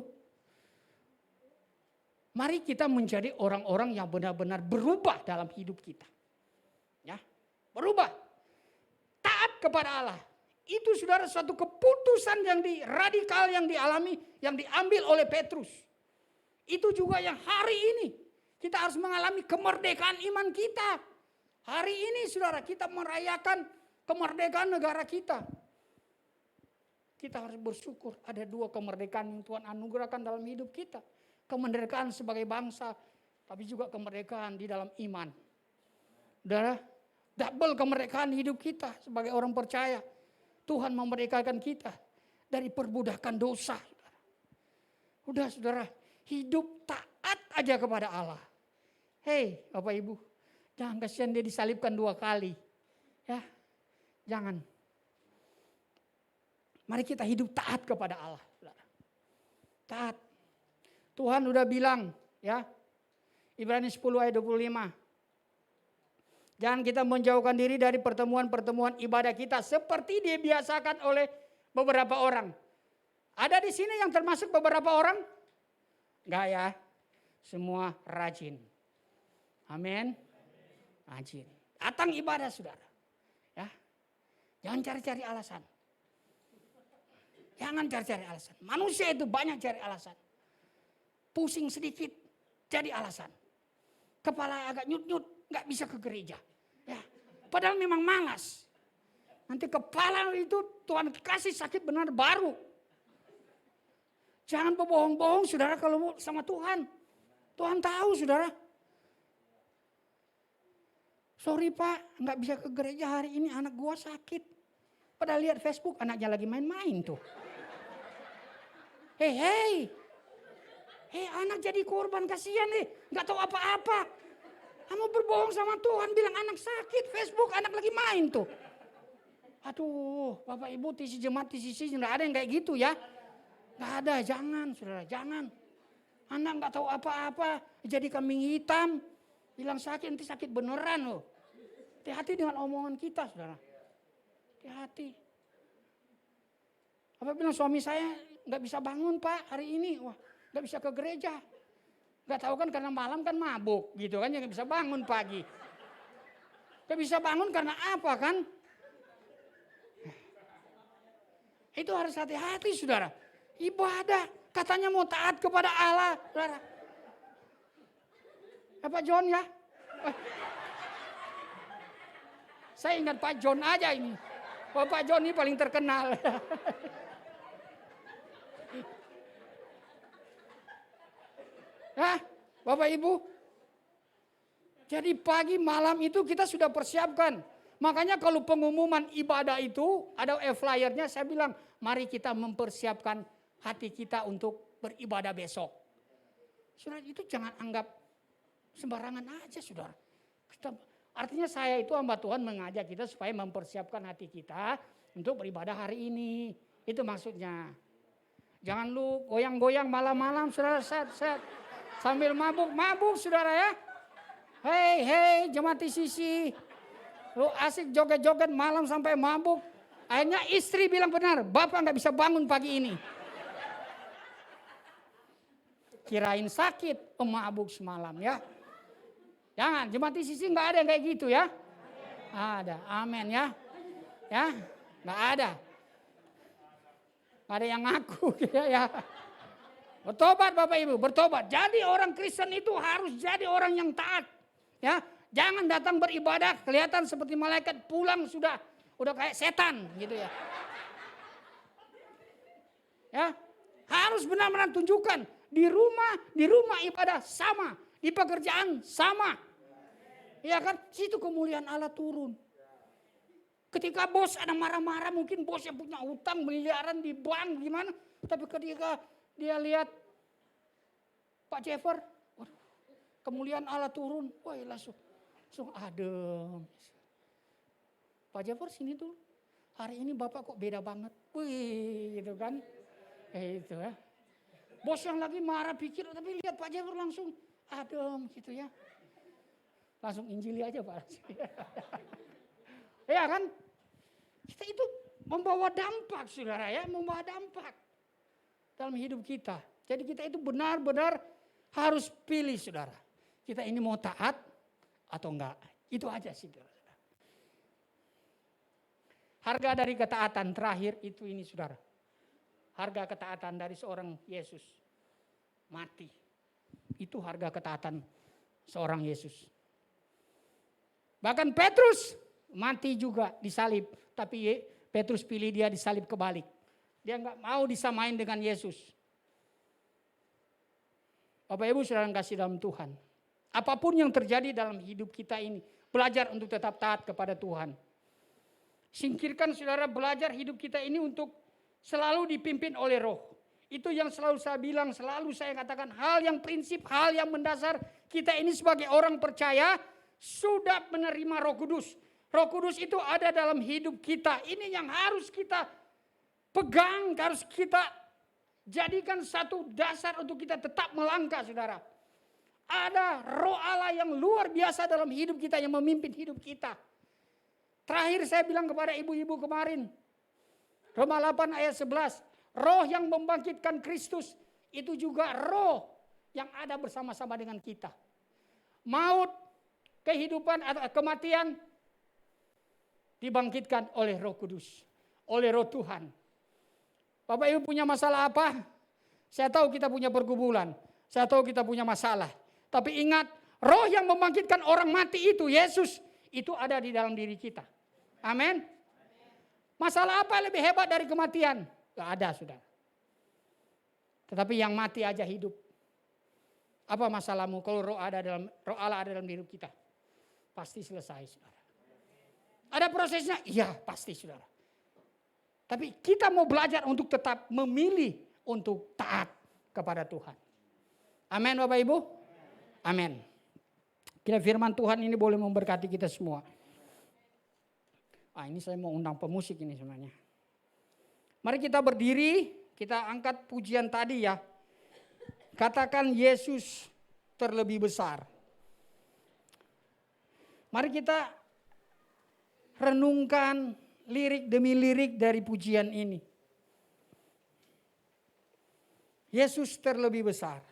Mari kita menjadi orang-orang yang benar-benar berubah dalam hidup kita. Ya. Berubah. Taat kepada Allah. Itu saudara suatu keputusan yang radikal yang dialami, yang diambil oleh Petrus. Itu juga yang hari ini kita harus mengalami kemerdekaan iman kita. Hari ini saudara kita merayakan kemerdekaan negara kita. Kita harus bersyukur ada 2 kemerdekaan yang Tuhan anugerahkan dalam hidup kita. Kemerdekaan sebagai bangsa, tapi juga kemerdekaan di dalam iman. Saudara, double kemerdekaan hidup kita sebagai orang percaya. Tuhan memerdekakan kita dari perbudakan dosa. Udah saudara, hidup taat aja kepada Allah. Hei Bapak Ibu, jangan kasihan dia disalibkan 2 kali. Ya, jangan. Mari kita hidup taat kepada Allah. Taat. Tuhan udah bilang ya, Ibrani 10 ayat 25. Jangan kita menjauhkan diri dari pertemuan-pertemuan ibadah kita seperti dibiasakan oleh beberapa orang. Ada di sini yang termasuk beberapa orang? Enggak ya, semua rajin. Amin. Rajin. Datang ibadah saudara. Ya. Jangan cari-cari alasan. Jangan cari-cari alasan. Manusia itu banyak cari alasan. Pusing sedikit jadi alasan. Kepala agak nyut-nyut gak bisa ke gereja. Ya. Padahal memang malas. Nanti kepala itu Tuhan kasih sakit benar baru. Jangan berbohong-bohong saudara kalau sama Tuhan. Tuhan tahu saudara. Sorry Pak, gak bisa ke gereja hari ini anak gua sakit. Padahal lihat Facebook anaknya lagi main-main tuh. Hei, anak jadi korban kasihan nih, gak tahu apa-apa. Kamu berbohong sama Tuhan bilang anak sakit, Facebook anak lagi main tuh. Aduh, Bapak Ibu tisi jemaat tisi nggak ada yang kayak gitu ya. Nggak ada, jangan saudara, jangan. Anak nggak tahu apa-apa, jadi kambing hitam. Bilang sakit, nanti sakit beneran loh. Hati-hati dengan omongan kita saudara. Hati-hati. Apa bilang suami saya nggak bisa bangun Pak hari ini, wah nggak bisa ke gereja. Nggak tahu kan karena malam kan mabuk gitu kan, nggak bisa bangun pagi. Nggak bisa bangun karena apa kan? Itu harus hati-hati saudara. Ibadah, katanya mau taat kepada Allah. Saudara. Pak John ya? Saya ingat Pak John aja ini. Pak John ini paling terkenal. Hah? Bapak Ibu? Jadi pagi malam itu kita sudah persiapkan. Makanya kalau pengumuman ibadah itu ada flyernya, saya bilang mari kita mempersiapkan hati kita untuk beribadah besok. Saudara, itu jangan anggap sembarangan aja saudara. Artinya saya itu hamba Tuhan mengajak kita supaya mempersiapkan hati kita untuk beribadah hari ini. Itu maksudnya. Jangan lu goyang-goyang malam-malam saudara, set. Sambil mabuk-mabuk saudara ya. Hei jemaat sisi. Lu asik joget-joget malam sampai mabuk. Akhirnya istri bilang benar, bapak gak bisa bangun pagi ini. Kirain sakit, mabuk semalam ya. Jangan, jemaat sisi gak ada yang kayak gitu ya. Ada, amin ya. Ya, gak ada. Gak ada yang ngaku ya. Bertobat Bapak Ibu, bertobat. Jadi orang Kristen itu harus jadi orang yang taat. Ya, jangan datang beribadah kelihatan seperti malaikat, pulang udah kayak setan gitu ya. Ya, harus benar-benar tunjukkan di rumah ibadah sama, di pekerjaan sama. Ya kan, situ kemuliaan Allah turun. Ketika bos ada marah-marah, mungkin bosnya punya utang miliaran di bank gimana, tapi ketika dia lihat Pak Jeffer, kemuliaan Allah turun, wah langsung adem. Pak Jafar sini tuh, hari ini Bapak kok beda banget. Wih gitu kan. Itu ya. Bos yang lagi marah pikir, tapi lihat Pak Jafar langsung adem gitu ya. Langsung injili aja Pak. Ya kan. Kita itu membawa dampak saudara ya, membawa dampak dalam hidup kita. Jadi kita itu benar-benar harus pilih saudara. Kita ini mau taat atau enggak. Itu aja sih saudara. Harga dari ketaatan terakhir itu ini saudara. Harga ketaatan dari seorang Yesus. Mati. Itu harga ketaatan seorang Yesus. Bahkan Petrus mati juga disalib. Tapi Petrus pilih dia disalib kebalik. Dia enggak mau disamain dengan Yesus. Bapak Ibu saudara yang kasih dalam Tuhan. Apapun yang terjadi dalam hidup kita ini. Belajar untuk tetap taat kepada Tuhan. Singkirkan saudara, belajar hidup kita ini untuk selalu dipimpin oleh Roh. Itu yang selalu saya bilang, selalu saya katakan hal yang prinsip, hal yang mendasar. Kita ini sebagai orang percaya sudah menerima Roh Kudus. Roh Kudus itu ada dalam hidup kita. Ini yang harus kita pegang, harus kita jadikan satu dasar untuk kita tetap melangkah saudara. Ada Roh Allah yang luar biasa dalam hidup kita yang memimpin hidup kita. Terakhir saya bilang kepada ibu-ibu kemarin, Roma 8 ayat 11, Roh yang membangkitkan Kristus itu juga Roh yang ada bersama-sama dengan kita. Maut, kehidupan atau kematian dibangkitkan oleh Roh Kudus, oleh Roh Tuhan. Bapak Ibu punya masalah apa? Saya tahu kita punya pergumulan, saya tahu kita punya masalah. Tapi ingat, Roh yang membangkitkan orang mati itu, Yesus, itu ada di dalam diri kita. Amin. Masalah apa lebih hebat dari kematian? Gak ada saudara. Tetapi yang mati aja hidup. Apa masalahmu kalau Roh Allah ada dalam diri kita? Pasti selesai saudara. Ada prosesnya? Iya pasti saudara. Tapi kita mau belajar untuk tetap memilih untuk taat kepada Tuhan. Amin Bapak Ibu. Amin. Kira firman Tuhan ini boleh memberkati kita semua. Ini saya mau undang pemusik ini sebenarnya. Mari kita berdiri, kita angkat pujian tadi ya. Katakan Yesus terlebih besar. Mari kita renungkan lirik demi lirik dari pujian ini. Yesus terlebih besar.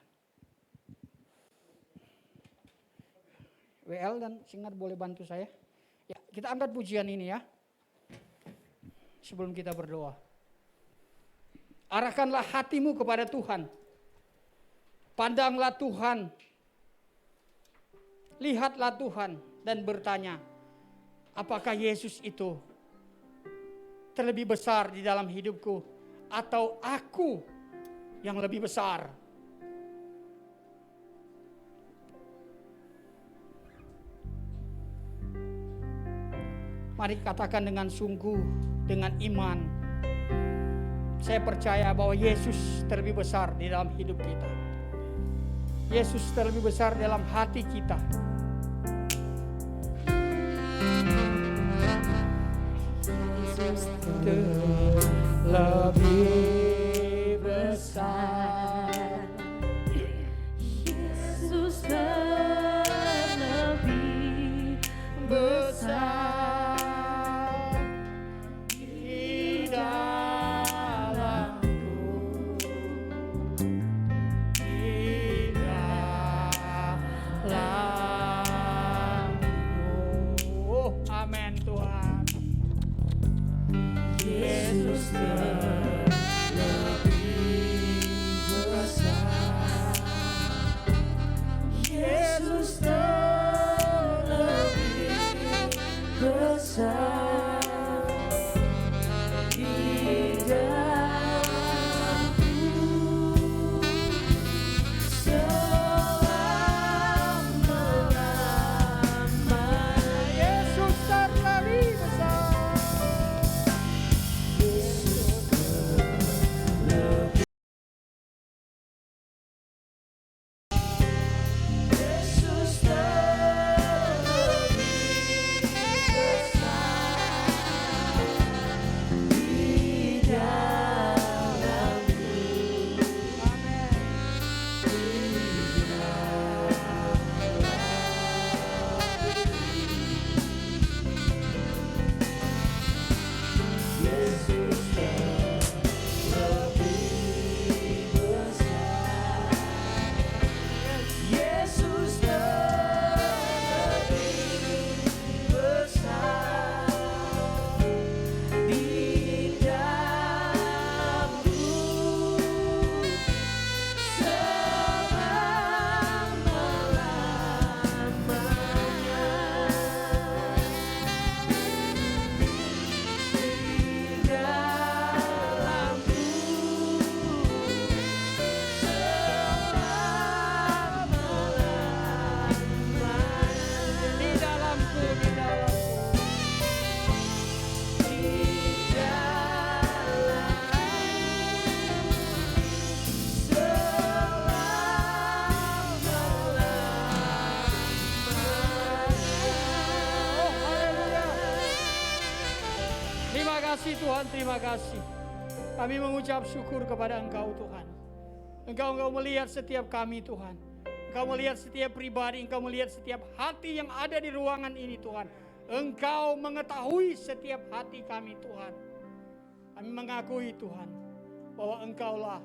WL dan Singar boleh bantu saya? Ya, kita angkat pujian ini ya. Sebelum kita berdoa. Arahkanlah hatimu kepada Tuhan. Pandanglah Tuhan. Lihatlah Tuhan dan bertanya, apakah Yesus itu terlebih besar di dalam hidupku atau aku yang lebih besar? Mari katakan dengan sungguh, dengan iman. Saya percaya bahwa Yesus terlebih besar di dalam hidup kita. Yesus terlebih besar dalam hati kita. Yesus terlebih besar. Yesus terlebih besar. Di dalamku, di dalamku. Oh, amin Tuhan. Yesus terlebih besar. Yesus terlebih besar. Di dalamku selama-lamanya. Yesus terlebih besar. Yesus terlebih besar. Di dalamku. Amin. Yesus terlebih besar. Yesus terlebih besar. Di dalamku Terima kasih Tuhan, terima kasih. Kami mengucap syukur kepada Engkau Tuhan. Engkau melihat setiap kami Tuhan. Engkau melihat setiap pribadi, Engkau melihat setiap hati yang ada di ruangan ini Tuhan. Engkau mengetahui setiap hati kami Tuhan. Kami mengakui Tuhan bahwa Engkaulah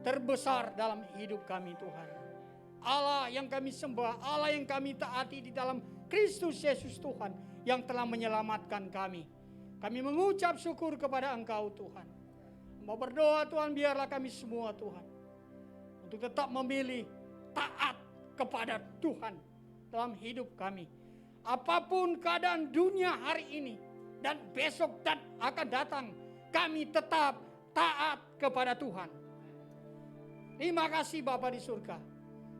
terbesar dalam hidup kami Tuhan. Allah yang kami sembah, Allah yang kami taati di dalam Kristus Yesus Tuhan yang telah menyelamatkan kami. Kami mengucap syukur kepada Engkau Tuhan. Mau berdoa Tuhan, biarlah kami semua Tuhan untuk tetap memilih taat kepada Tuhan dalam hidup kami. Apapun keadaan dunia hari ini dan besok dan akan datang, kami tetap taat kepada Tuhan. Terima kasih Bapa di surga.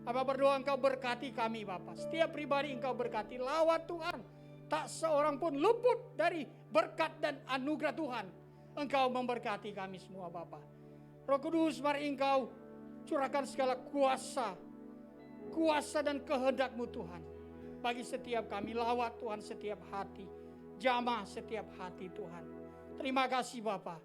Bapa berdoa Engkau berkati kami Bapa. Setiap pribadi Engkau berkati, lawat Tuhan. Tak seorang pun luput dari berkat dan anugerah Tuhan. Engkau memberkati kami semua Bapa. Roh Kudus, mari Engkau curahkan segala kuasa dan kehendak-Mu Tuhan. Bagi setiap kami, lawat Tuhan setiap hati. Jamah setiap hati Tuhan. Terima kasih Bapa.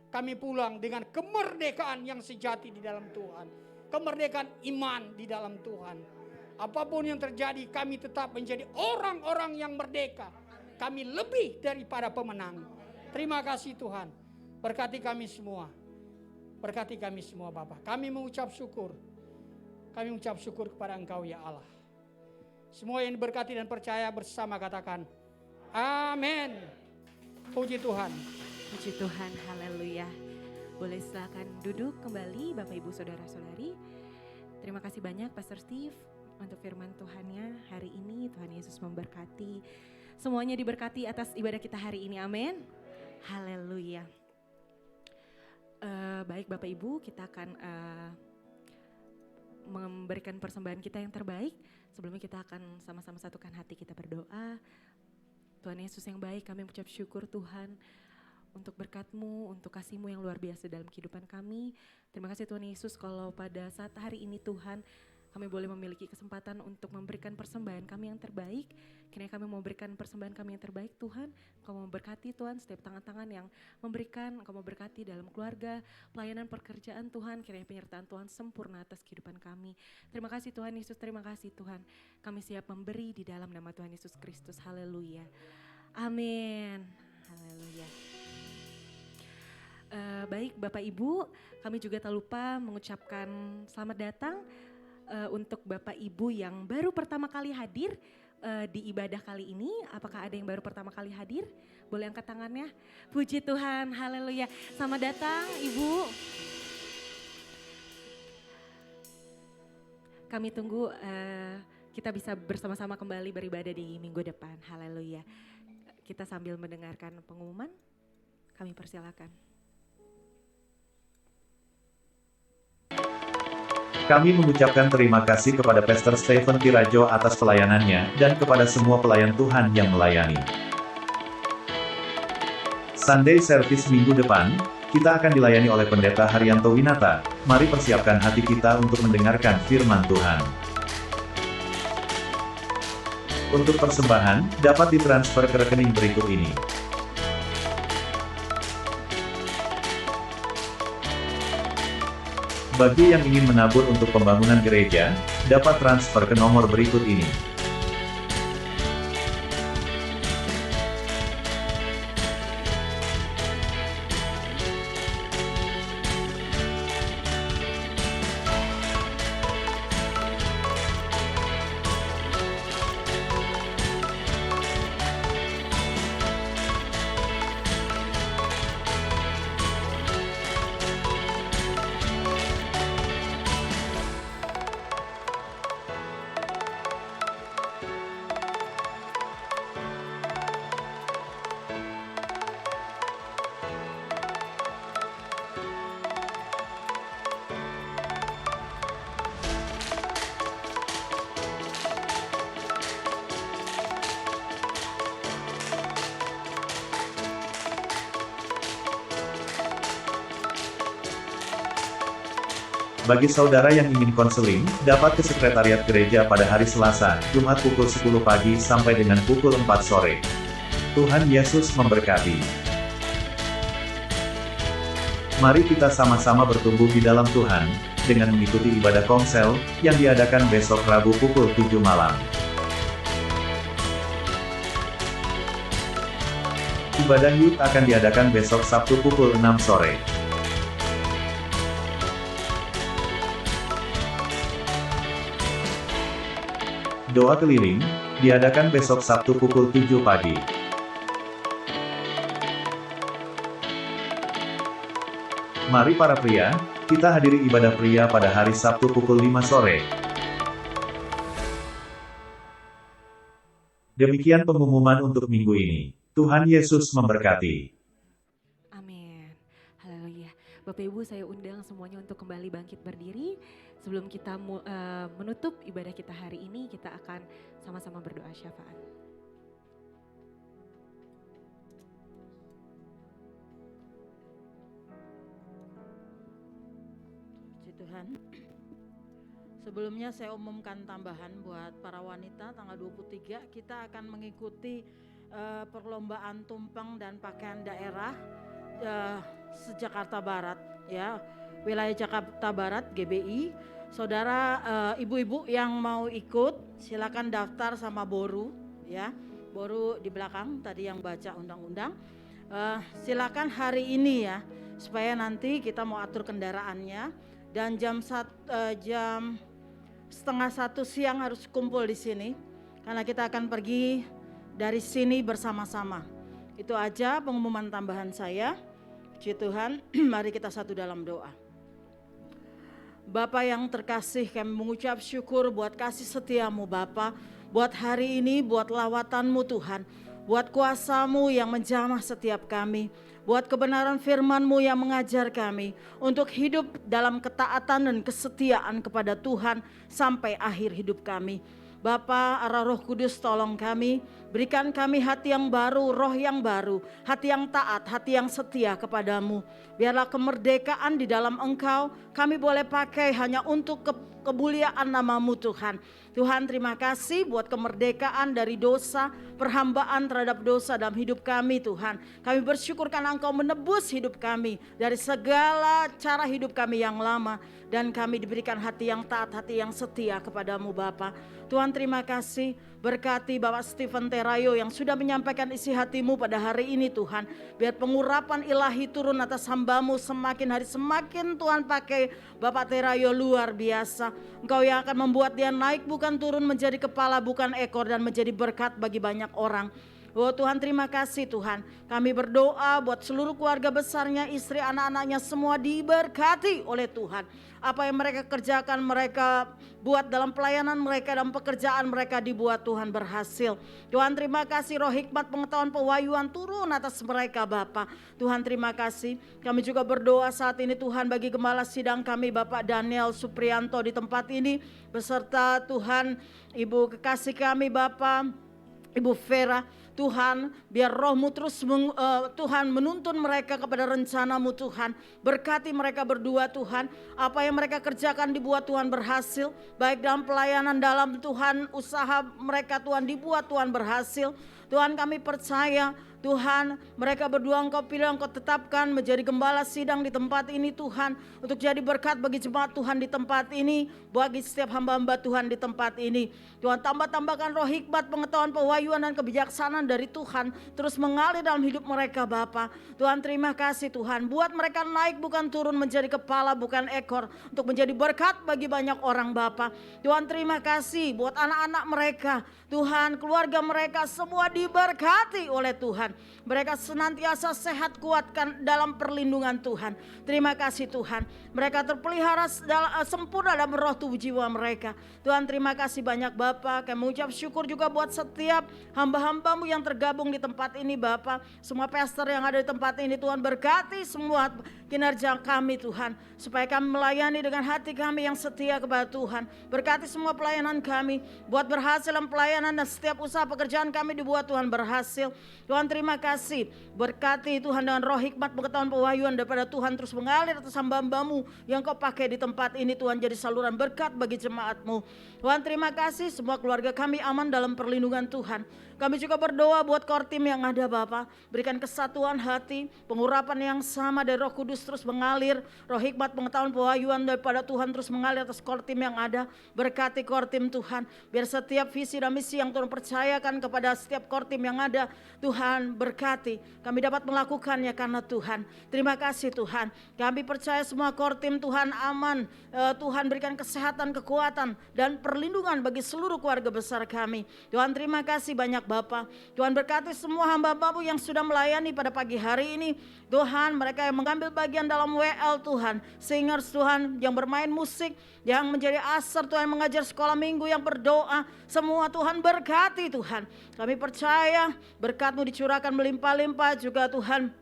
Kami pulang dengan kemerdekaan yang sejati di dalam Tuhan. Kemerdekaan iman di dalam Tuhan. Apapun yang terjadi, kami tetap menjadi orang-orang yang merdeka. Kami lebih daripada pemenang. Terima kasih Tuhan. Berkati kami semua. Berkati kami semua Bapa. Kami mengucap syukur. Kami mengucap syukur kepada Engkau ya Allah. Semua yang diberkati dan percaya bersama katakan amin. Puji Tuhan. Puji Tuhan, haleluya. Boleh silakan duduk kembali Bapak Ibu Saudara-saudari. Terima kasih banyak Pastor Steve untuk firman Tuhannya hari ini. Tuhan Yesus memberkati. Semuanya diberkati atas ibadah kita hari ini, amin. Haleluya. Baik Bapak Ibu, kita akan memberikan persembahan kita yang terbaik. Sebelumnya kita akan sama-sama satukan hati kita berdoa. Tuhan Yesus yang baik, kami mengucap syukur Tuhan untuk berkat-Mu, untuk kasih-Mu yang luar biasa dalam kehidupan kami. Terima kasih Tuhan Yesus kalau pada saat hari ini Tuhan, kami boleh memiliki kesempatan untuk memberikan persembahan kami yang terbaik. Kiranya kami mau berikan persembahan kami yang terbaik Tuhan. Engkau memberkati Tuhan setiap tangan-tangan yang memberikan. Engkau memberkati dalam keluarga, pelayanan pekerjaan Tuhan. Kiranya penyertaan Tuhan sempurna atas kehidupan kami. Terima kasih Tuhan Yesus, terima kasih Tuhan. Kami siap memberi di dalam nama Tuhan Yesus Kristus. Haleluya. Amin. Haleluya. Baik Bapak Ibu, kami juga tak lupa mengucapkan selamat datang untuk Bapak Ibu yang baru pertama kali hadir di ibadah kali ini. Apakah ada yang baru pertama kali hadir? Boleh angkat tangannya? Puji Tuhan, haleluya. Selamat datang Ibu. Kami tunggu kita bisa bersama-sama kembali beribadah di minggu depan. Haleluya. Kita sambil mendengarkan pengumuman, kami persilakan. Kami mengucapkan terima kasih kepada Pastor Stephen Tirajo atas pelayanannya, dan kepada semua pelayan Tuhan yang melayani. Sunday Service minggu depan, kita akan dilayani oleh Pendeta Haryanto Winata. Mari persiapkan hati kita untuk mendengarkan firman Tuhan. Untuk persembahan, dapat ditransfer ke rekening berikut ini. Bagi yang ingin menabur untuk pembangunan gereja, dapat transfer ke nomor berikut ini. Bagi saudara yang ingin konseling, dapat ke sekretariat gereja pada hari Selasa, Jumat pukul 10 pagi sampai dengan pukul 4 sore. Tuhan Yesus memberkati. Mari kita sama-sama bertumbuh di dalam Tuhan, dengan mengikuti ibadah komsel, yang diadakan besok Rabu pukul 7 malam. Ibadah Youth akan diadakan besok Sabtu pukul 6 sore. Doa keliling, diadakan besok Sabtu pukul 7 pagi. Mari para pria, kita hadiri ibadah pria pada hari Sabtu pukul 5 sore. Demikian pengumuman untuk minggu ini. Tuhan Yesus memberkati. Amin. Haleluya. Bapak Ibu, saya undang semuanya untuk kembali bangkit berdiri. Sebelum kita menutup ibadah kita hari ini, kita akan sama-sama berdoa syafaat. Puji Tuhan. Sebelumnya saya umumkan tambahan buat para wanita, tanggal 23 kita akan mengikuti perlombaan tumpeng dan pakaian daerah se-Jakarta Barat, ya, wilayah Jakarta Barat GBI. Saudara ibu-ibu yang mau ikut silakan daftar sama Boru, ya, Boru di belakang tadi yang baca undang-undang. Silakan hari ini ya, supaya nanti kita mau atur kendaraannya, dan jam 12:30 siang harus kumpul di sini karena kita akan pergi dari sini bersama-sama. Itu aja pengumuman tambahan saya. Puji Tuhan, mari kita satu dalam doa. Bapa yang terkasih, kami mengucap syukur buat kasih setiamu Bapa, buat hari ini, buat lawatanmu Tuhan, buat kuasamu yang menjamah setiap kami, buat kebenaran firman-Mu yang mengajar kami untuk hidup dalam ketaatan dan kesetiaan kepada Tuhan sampai akhir hidup kami. Bapa, arah Roh Kudus tolong kami, berikan kami hati yang baru, roh yang baru, hati yang taat, hati yang setia kepadamu. Biarlah kemerdekaan di dalam Engkau kami boleh pakai hanya untuk kemuliaan nama-Mu Tuhan. Tuhan, terima kasih buat kemerdekaan dari dosa, perhambaan terhadap dosa dalam hidup kami Tuhan. Kami bersyukur karena Engkau menebus hidup kami dari segala cara hidup kami yang lama. Dan kami diberikan hati yang taat, hati yang setia kepadamu Bapa. Tuhan, terima kasih, berkati Bapak Stephen Terayo yang sudah menyampaikan isi hatimu pada hari ini Tuhan. Biar pengurapan ilahi turun atas hamba-Mu semakin hari semakin Tuhan pakai Bapak Terayo luar biasa. Engkau yang akan membuat dia naik bukan turun, menjadi kepala bukan ekor, dan menjadi berkat bagi banyak orang. Oh Tuhan, terima kasih Tuhan. Kami berdoa buat seluruh keluarga besarnya, istri, anak-anaknya semua diberkati oleh Tuhan. Apa yang mereka kerjakan, mereka buat dalam pelayanan mereka, dalam pekerjaan mereka dibuat Tuhan berhasil. Tuhan, terima kasih roh hikmat, pengetahuan, pewahyuan turun atas mereka Bapa. Tuhan, terima kasih. Kami juga berdoa saat ini Tuhan bagi gembala sidang kami Bapak Daniel Suprianto di tempat ini, beserta Tuhan Ibu kekasih kami Bapak Ibu Vera. Tuhan, biar roh-Mu terus Tuhan menuntun mereka kepada rencana-Mu Tuhan. Berkati mereka berdua Tuhan. Apa yang mereka kerjakan dibuat Tuhan berhasil. Baik dalam pelayanan, dalam Tuhan usaha mereka Tuhan dibuat Tuhan berhasil. Tuhan, kami percaya Tuhan, mereka berdua Engkau pilih, Engkau tetapkan menjadi gembala sidang di tempat ini Tuhan. Untuk jadi berkat bagi jemaat Tuhan di tempat ini, bagi setiap hamba-hamba Tuhan di tempat ini. Tuhan, tambahkan roh hikmat, pengetahuan, pewahyuan dan kebijaksanaan dari Tuhan terus mengalir dalam hidup mereka Bapa. Tuhan, terima kasih Tuhan, buat mereka naik bukan turun, menjadi kepala bukan ekor, untuk menjadi berkat bagi banyak orang Bapa. Tuhan, terima kasih buat anak-anak mereka Tuhan, keluarga mereka semua diberkati oleh Tuhan. Mereka senantiasa sehat, kuatkan dalam perlindungan Tuhan. Terima kasih Tuhan, mereka terpelihara sempurna dalam roh tubuh jiwa mereka. Tuhan, terima kasih banyak Bapa. Kami mengucap syukur juga buat setiap hamba-hamba-Mu yang tergabung di tempat ini Bapa. Semua pastor yang ada di tempat ini Tuhan, berkati semua kinerja kami Tuhan, supaya kami melayani dengan hati kami yang setia kepada Tuhan. Berkati semua pelayanan kami, buat berhasil dalam pelayanan dan setiap usaha pekerjaan kami dibuat Tuhan berhasil. Tuhan, terima kasih, berkati Tuhan dengan roh hikmat, pengetahuan, pewahyuan daripada Tuhan terus mengalir atas hamba-Mu yang Kau pakai di tempat ini Tuhan, jadi saluran berkat bagi jemaat-Mu. Tuhan, terima kasih, semua keluarga kami aman dalam perlindungan Tuhan. Kami juga berdoa buat core team yang ada Bapa, berikan kesatuan hati, pengurapan yang sama dari Roh Kudus terus mengalir, roh hikmat, pengetahuan, pewahyuan daripada Tuhan terus mengalir atas core team yang ada. Berkati core team Tuhan, biar setiap visi dan misi yang Tuhan percayakan kepada setiap core team yang ada Tuhan, berkati kami dapat melakukannya karena Tuhan. Terima kasih Tuhan, kami percaya semua core team Tuhan aman. Tuhan, berikan kesehatan, kekuatan dan perlindungan bagi seluruh keluarga besar kami. Tuhan, terima kasih banyak Bapa. Tuhan, berkati semua hamba-Mu yang sudah melayani pada pagi hari ini. Tuhan, mereka yang mengambil bagian dalam WL Tuhan, singers Tuhan, yang bermain musik, yang menjadi asar Tuhan, mengajar sekolah minggu, yang berdoa, semua Tuhan berkati Tuhan. Kami percaya berkat-Mu dicurahkan melimpah-limpah juga Tuhan.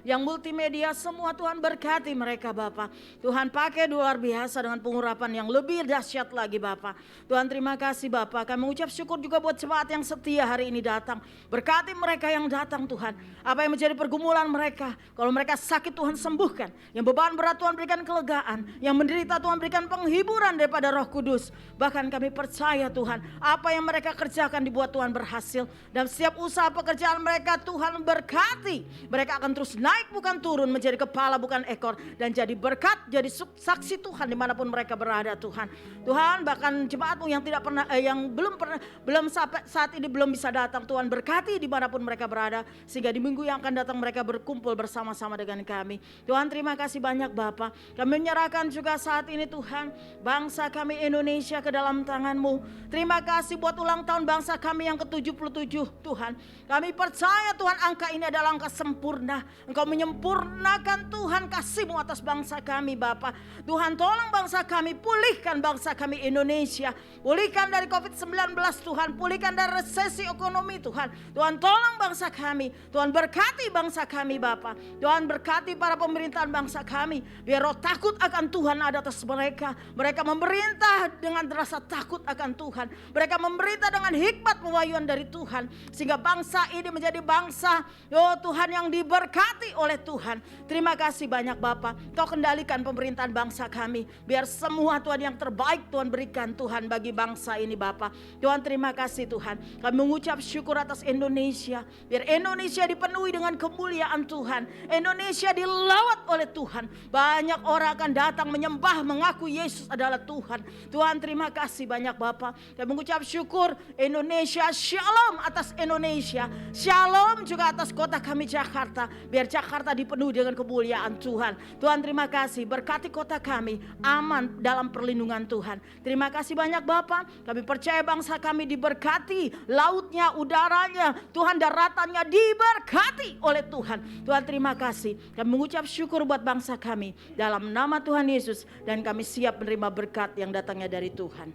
Yang multimedia semua Tuhan, berkati mereka Bapa. Tuhan, pakai luar biasa dengan pengurapan yang lebih dahsyat lagi Bapa. Tuhan, terima kasih Bapa. Kami mengucap syukur juga buat jemaat yang setia hari ini datang. Berkati mereka yang datang Tuhan. Apa yang menjadi pergumulan mereka, kalau mereka sakit Tuhan sembuhkan. Yang beban berat Tuhan berikan kelegaan. Yang menderita Tuhan berikan penghiburan daripada Roh Kudus. Bahkan kami percaya Tuhan, apa yang mereka kerjakan dibuat Tuhan berhasil. Dan setiap usaha pekerjaan mereka Tuhan berkati. Mereka akan terus naik bukan turun, menjadi kepala bukan ekor, dan jadi berkat, jadi saksi Tuhan dimanapun mereka berada Tuhan. Tuhan, bahkan jemaat-Mu yang tidak pernah, yang belum sampai saat ini belum bisa datang Tuhan, berkati dimanapun mereka berada, sehingga di minggu yang akan datang mereka berkumpul bersama-sama dengan kami. Tuhan, terima kasih banyak Bapa. Kami menyerahkan juga saat ini Tuhan, bangsa kami Indonesia ke dalam tangan-Mu. Terima kasih buat ulang tahun bangsa kami yang ke-77 Tuhan. Kami percaya Tuhan, angka ini adalah angka sempurna. Bapa. Engkau menyempurnakan Tuhan kasih-Mu atas bangsa kami Bapa. Tuhan tolong bangsa kami, pulihkan bangsa kami Indonesia. Pulihkan dari COVID-19 Tuhan, pulihkan dari resesi ekonomi Tuhan. Tuhan tolong bangsa kami, Tuhan berkati bangsa kami Bapa. Tuhan berkati para pemerintahan bangsa kami. Biar roh takut akan Tuhan ada atas mereka. Mereka memerintah dengan rasa takut akan Tuhan. Mereka memerintah dengan hikmat pewahyuan dari Tuhan. Sehingga bangsa ini menjadi bangsa, oh Tuhan, yang diberkati oleh Tuhan. Terima kasih banyak Bapa. Kau kendalikan pemerintahan bangsa kami. Biar semua Tuhan yang terbaik Tuhan berikan Tuhan bagi bangsa ini Bapa. Tuhan terima kasih Tuhan. Kami mengucap syukur atas Indonesia. Biar Indonesia dipenuhi dengan kemuliaan Tuhan. Indonesia dilawat oleh Tuhan. Banyak orang akan datang menyembah, mengaku Yesus adalah Tuhan. Tuhan terima kasih banyak Bapa. Kami mengucap syukur Indonesia, shalom atas Indonesia. Shalom juga atas kota kami Jakarta. Biar Jakarta dipenuhi dengan kemuliaan Tuhan. Tuhan terima kasih, berkati kota kami aman dalam perlindungan Tuhan. Terima kasih banyak Bapa. Kami percaya bangsa kami diberkati, lautnya, udaranya, Tuhan daratannya diberkati oleh Tuhan. Tuhan terima kasih. Kami mengucap syukur buat bangsa kami dalam nama Tuhan Yesus, dan kami siap menerima berkat yang datangnya dari Tuhan.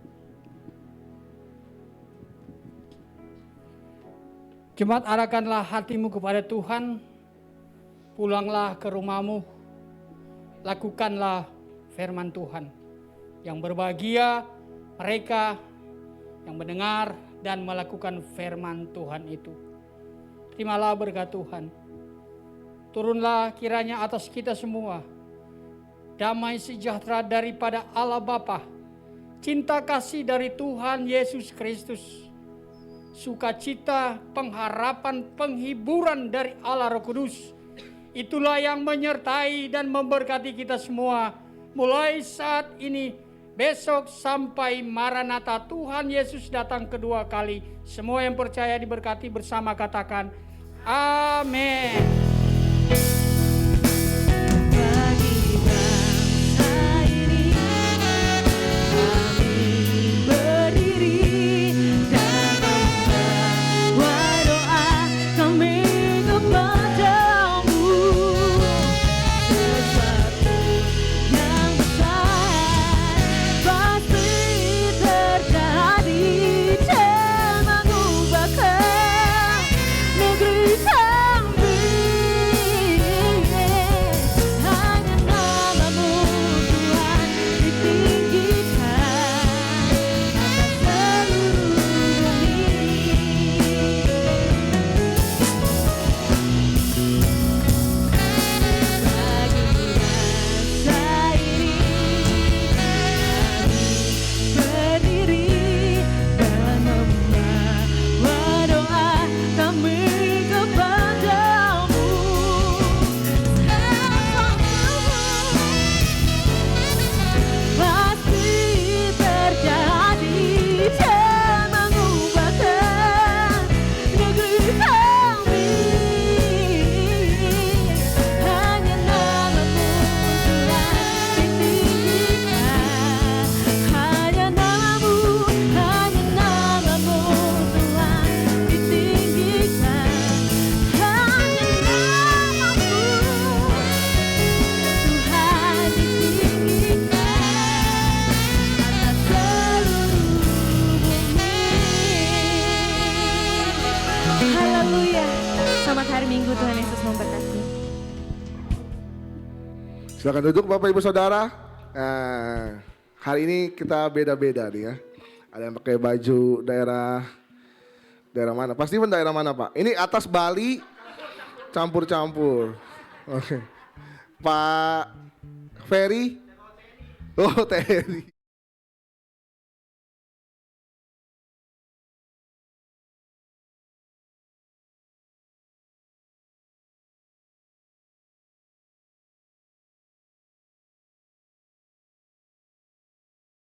Jemaat, arahkanlah hatimu kepada Tuhan. Pulanglah ke rumahmu. Lakukanlah firman Tuhan. Yang berbahagia mereka yang mendengar dan melakukan firman Tuhan itu. Terimalah berkat Tuhan. Turunlah kiranya atas kita semua damai sejahtera daripada Allah Bapa, cinta kasih dari Tuhan Yesus Kristus, sukacita, pengharapan, penghiburan dari Allah Roh Kudus. Itulah yang menyertai dan memberkati kita semua mulai saat ini, besok sampai Maranatha Tuhan Yesus datang kedua kali. Semua yang percaya diberkati bersama katakan amin. Silakan duduk Bapak Ibu Saudara. Hari ini kita beda-beda nih ya. Ada yang pakai baju daerah mana? Pasti daerah mana Pak? Ini atas Bali campur-campur. Oke. Pak Ferry. Oh TNI.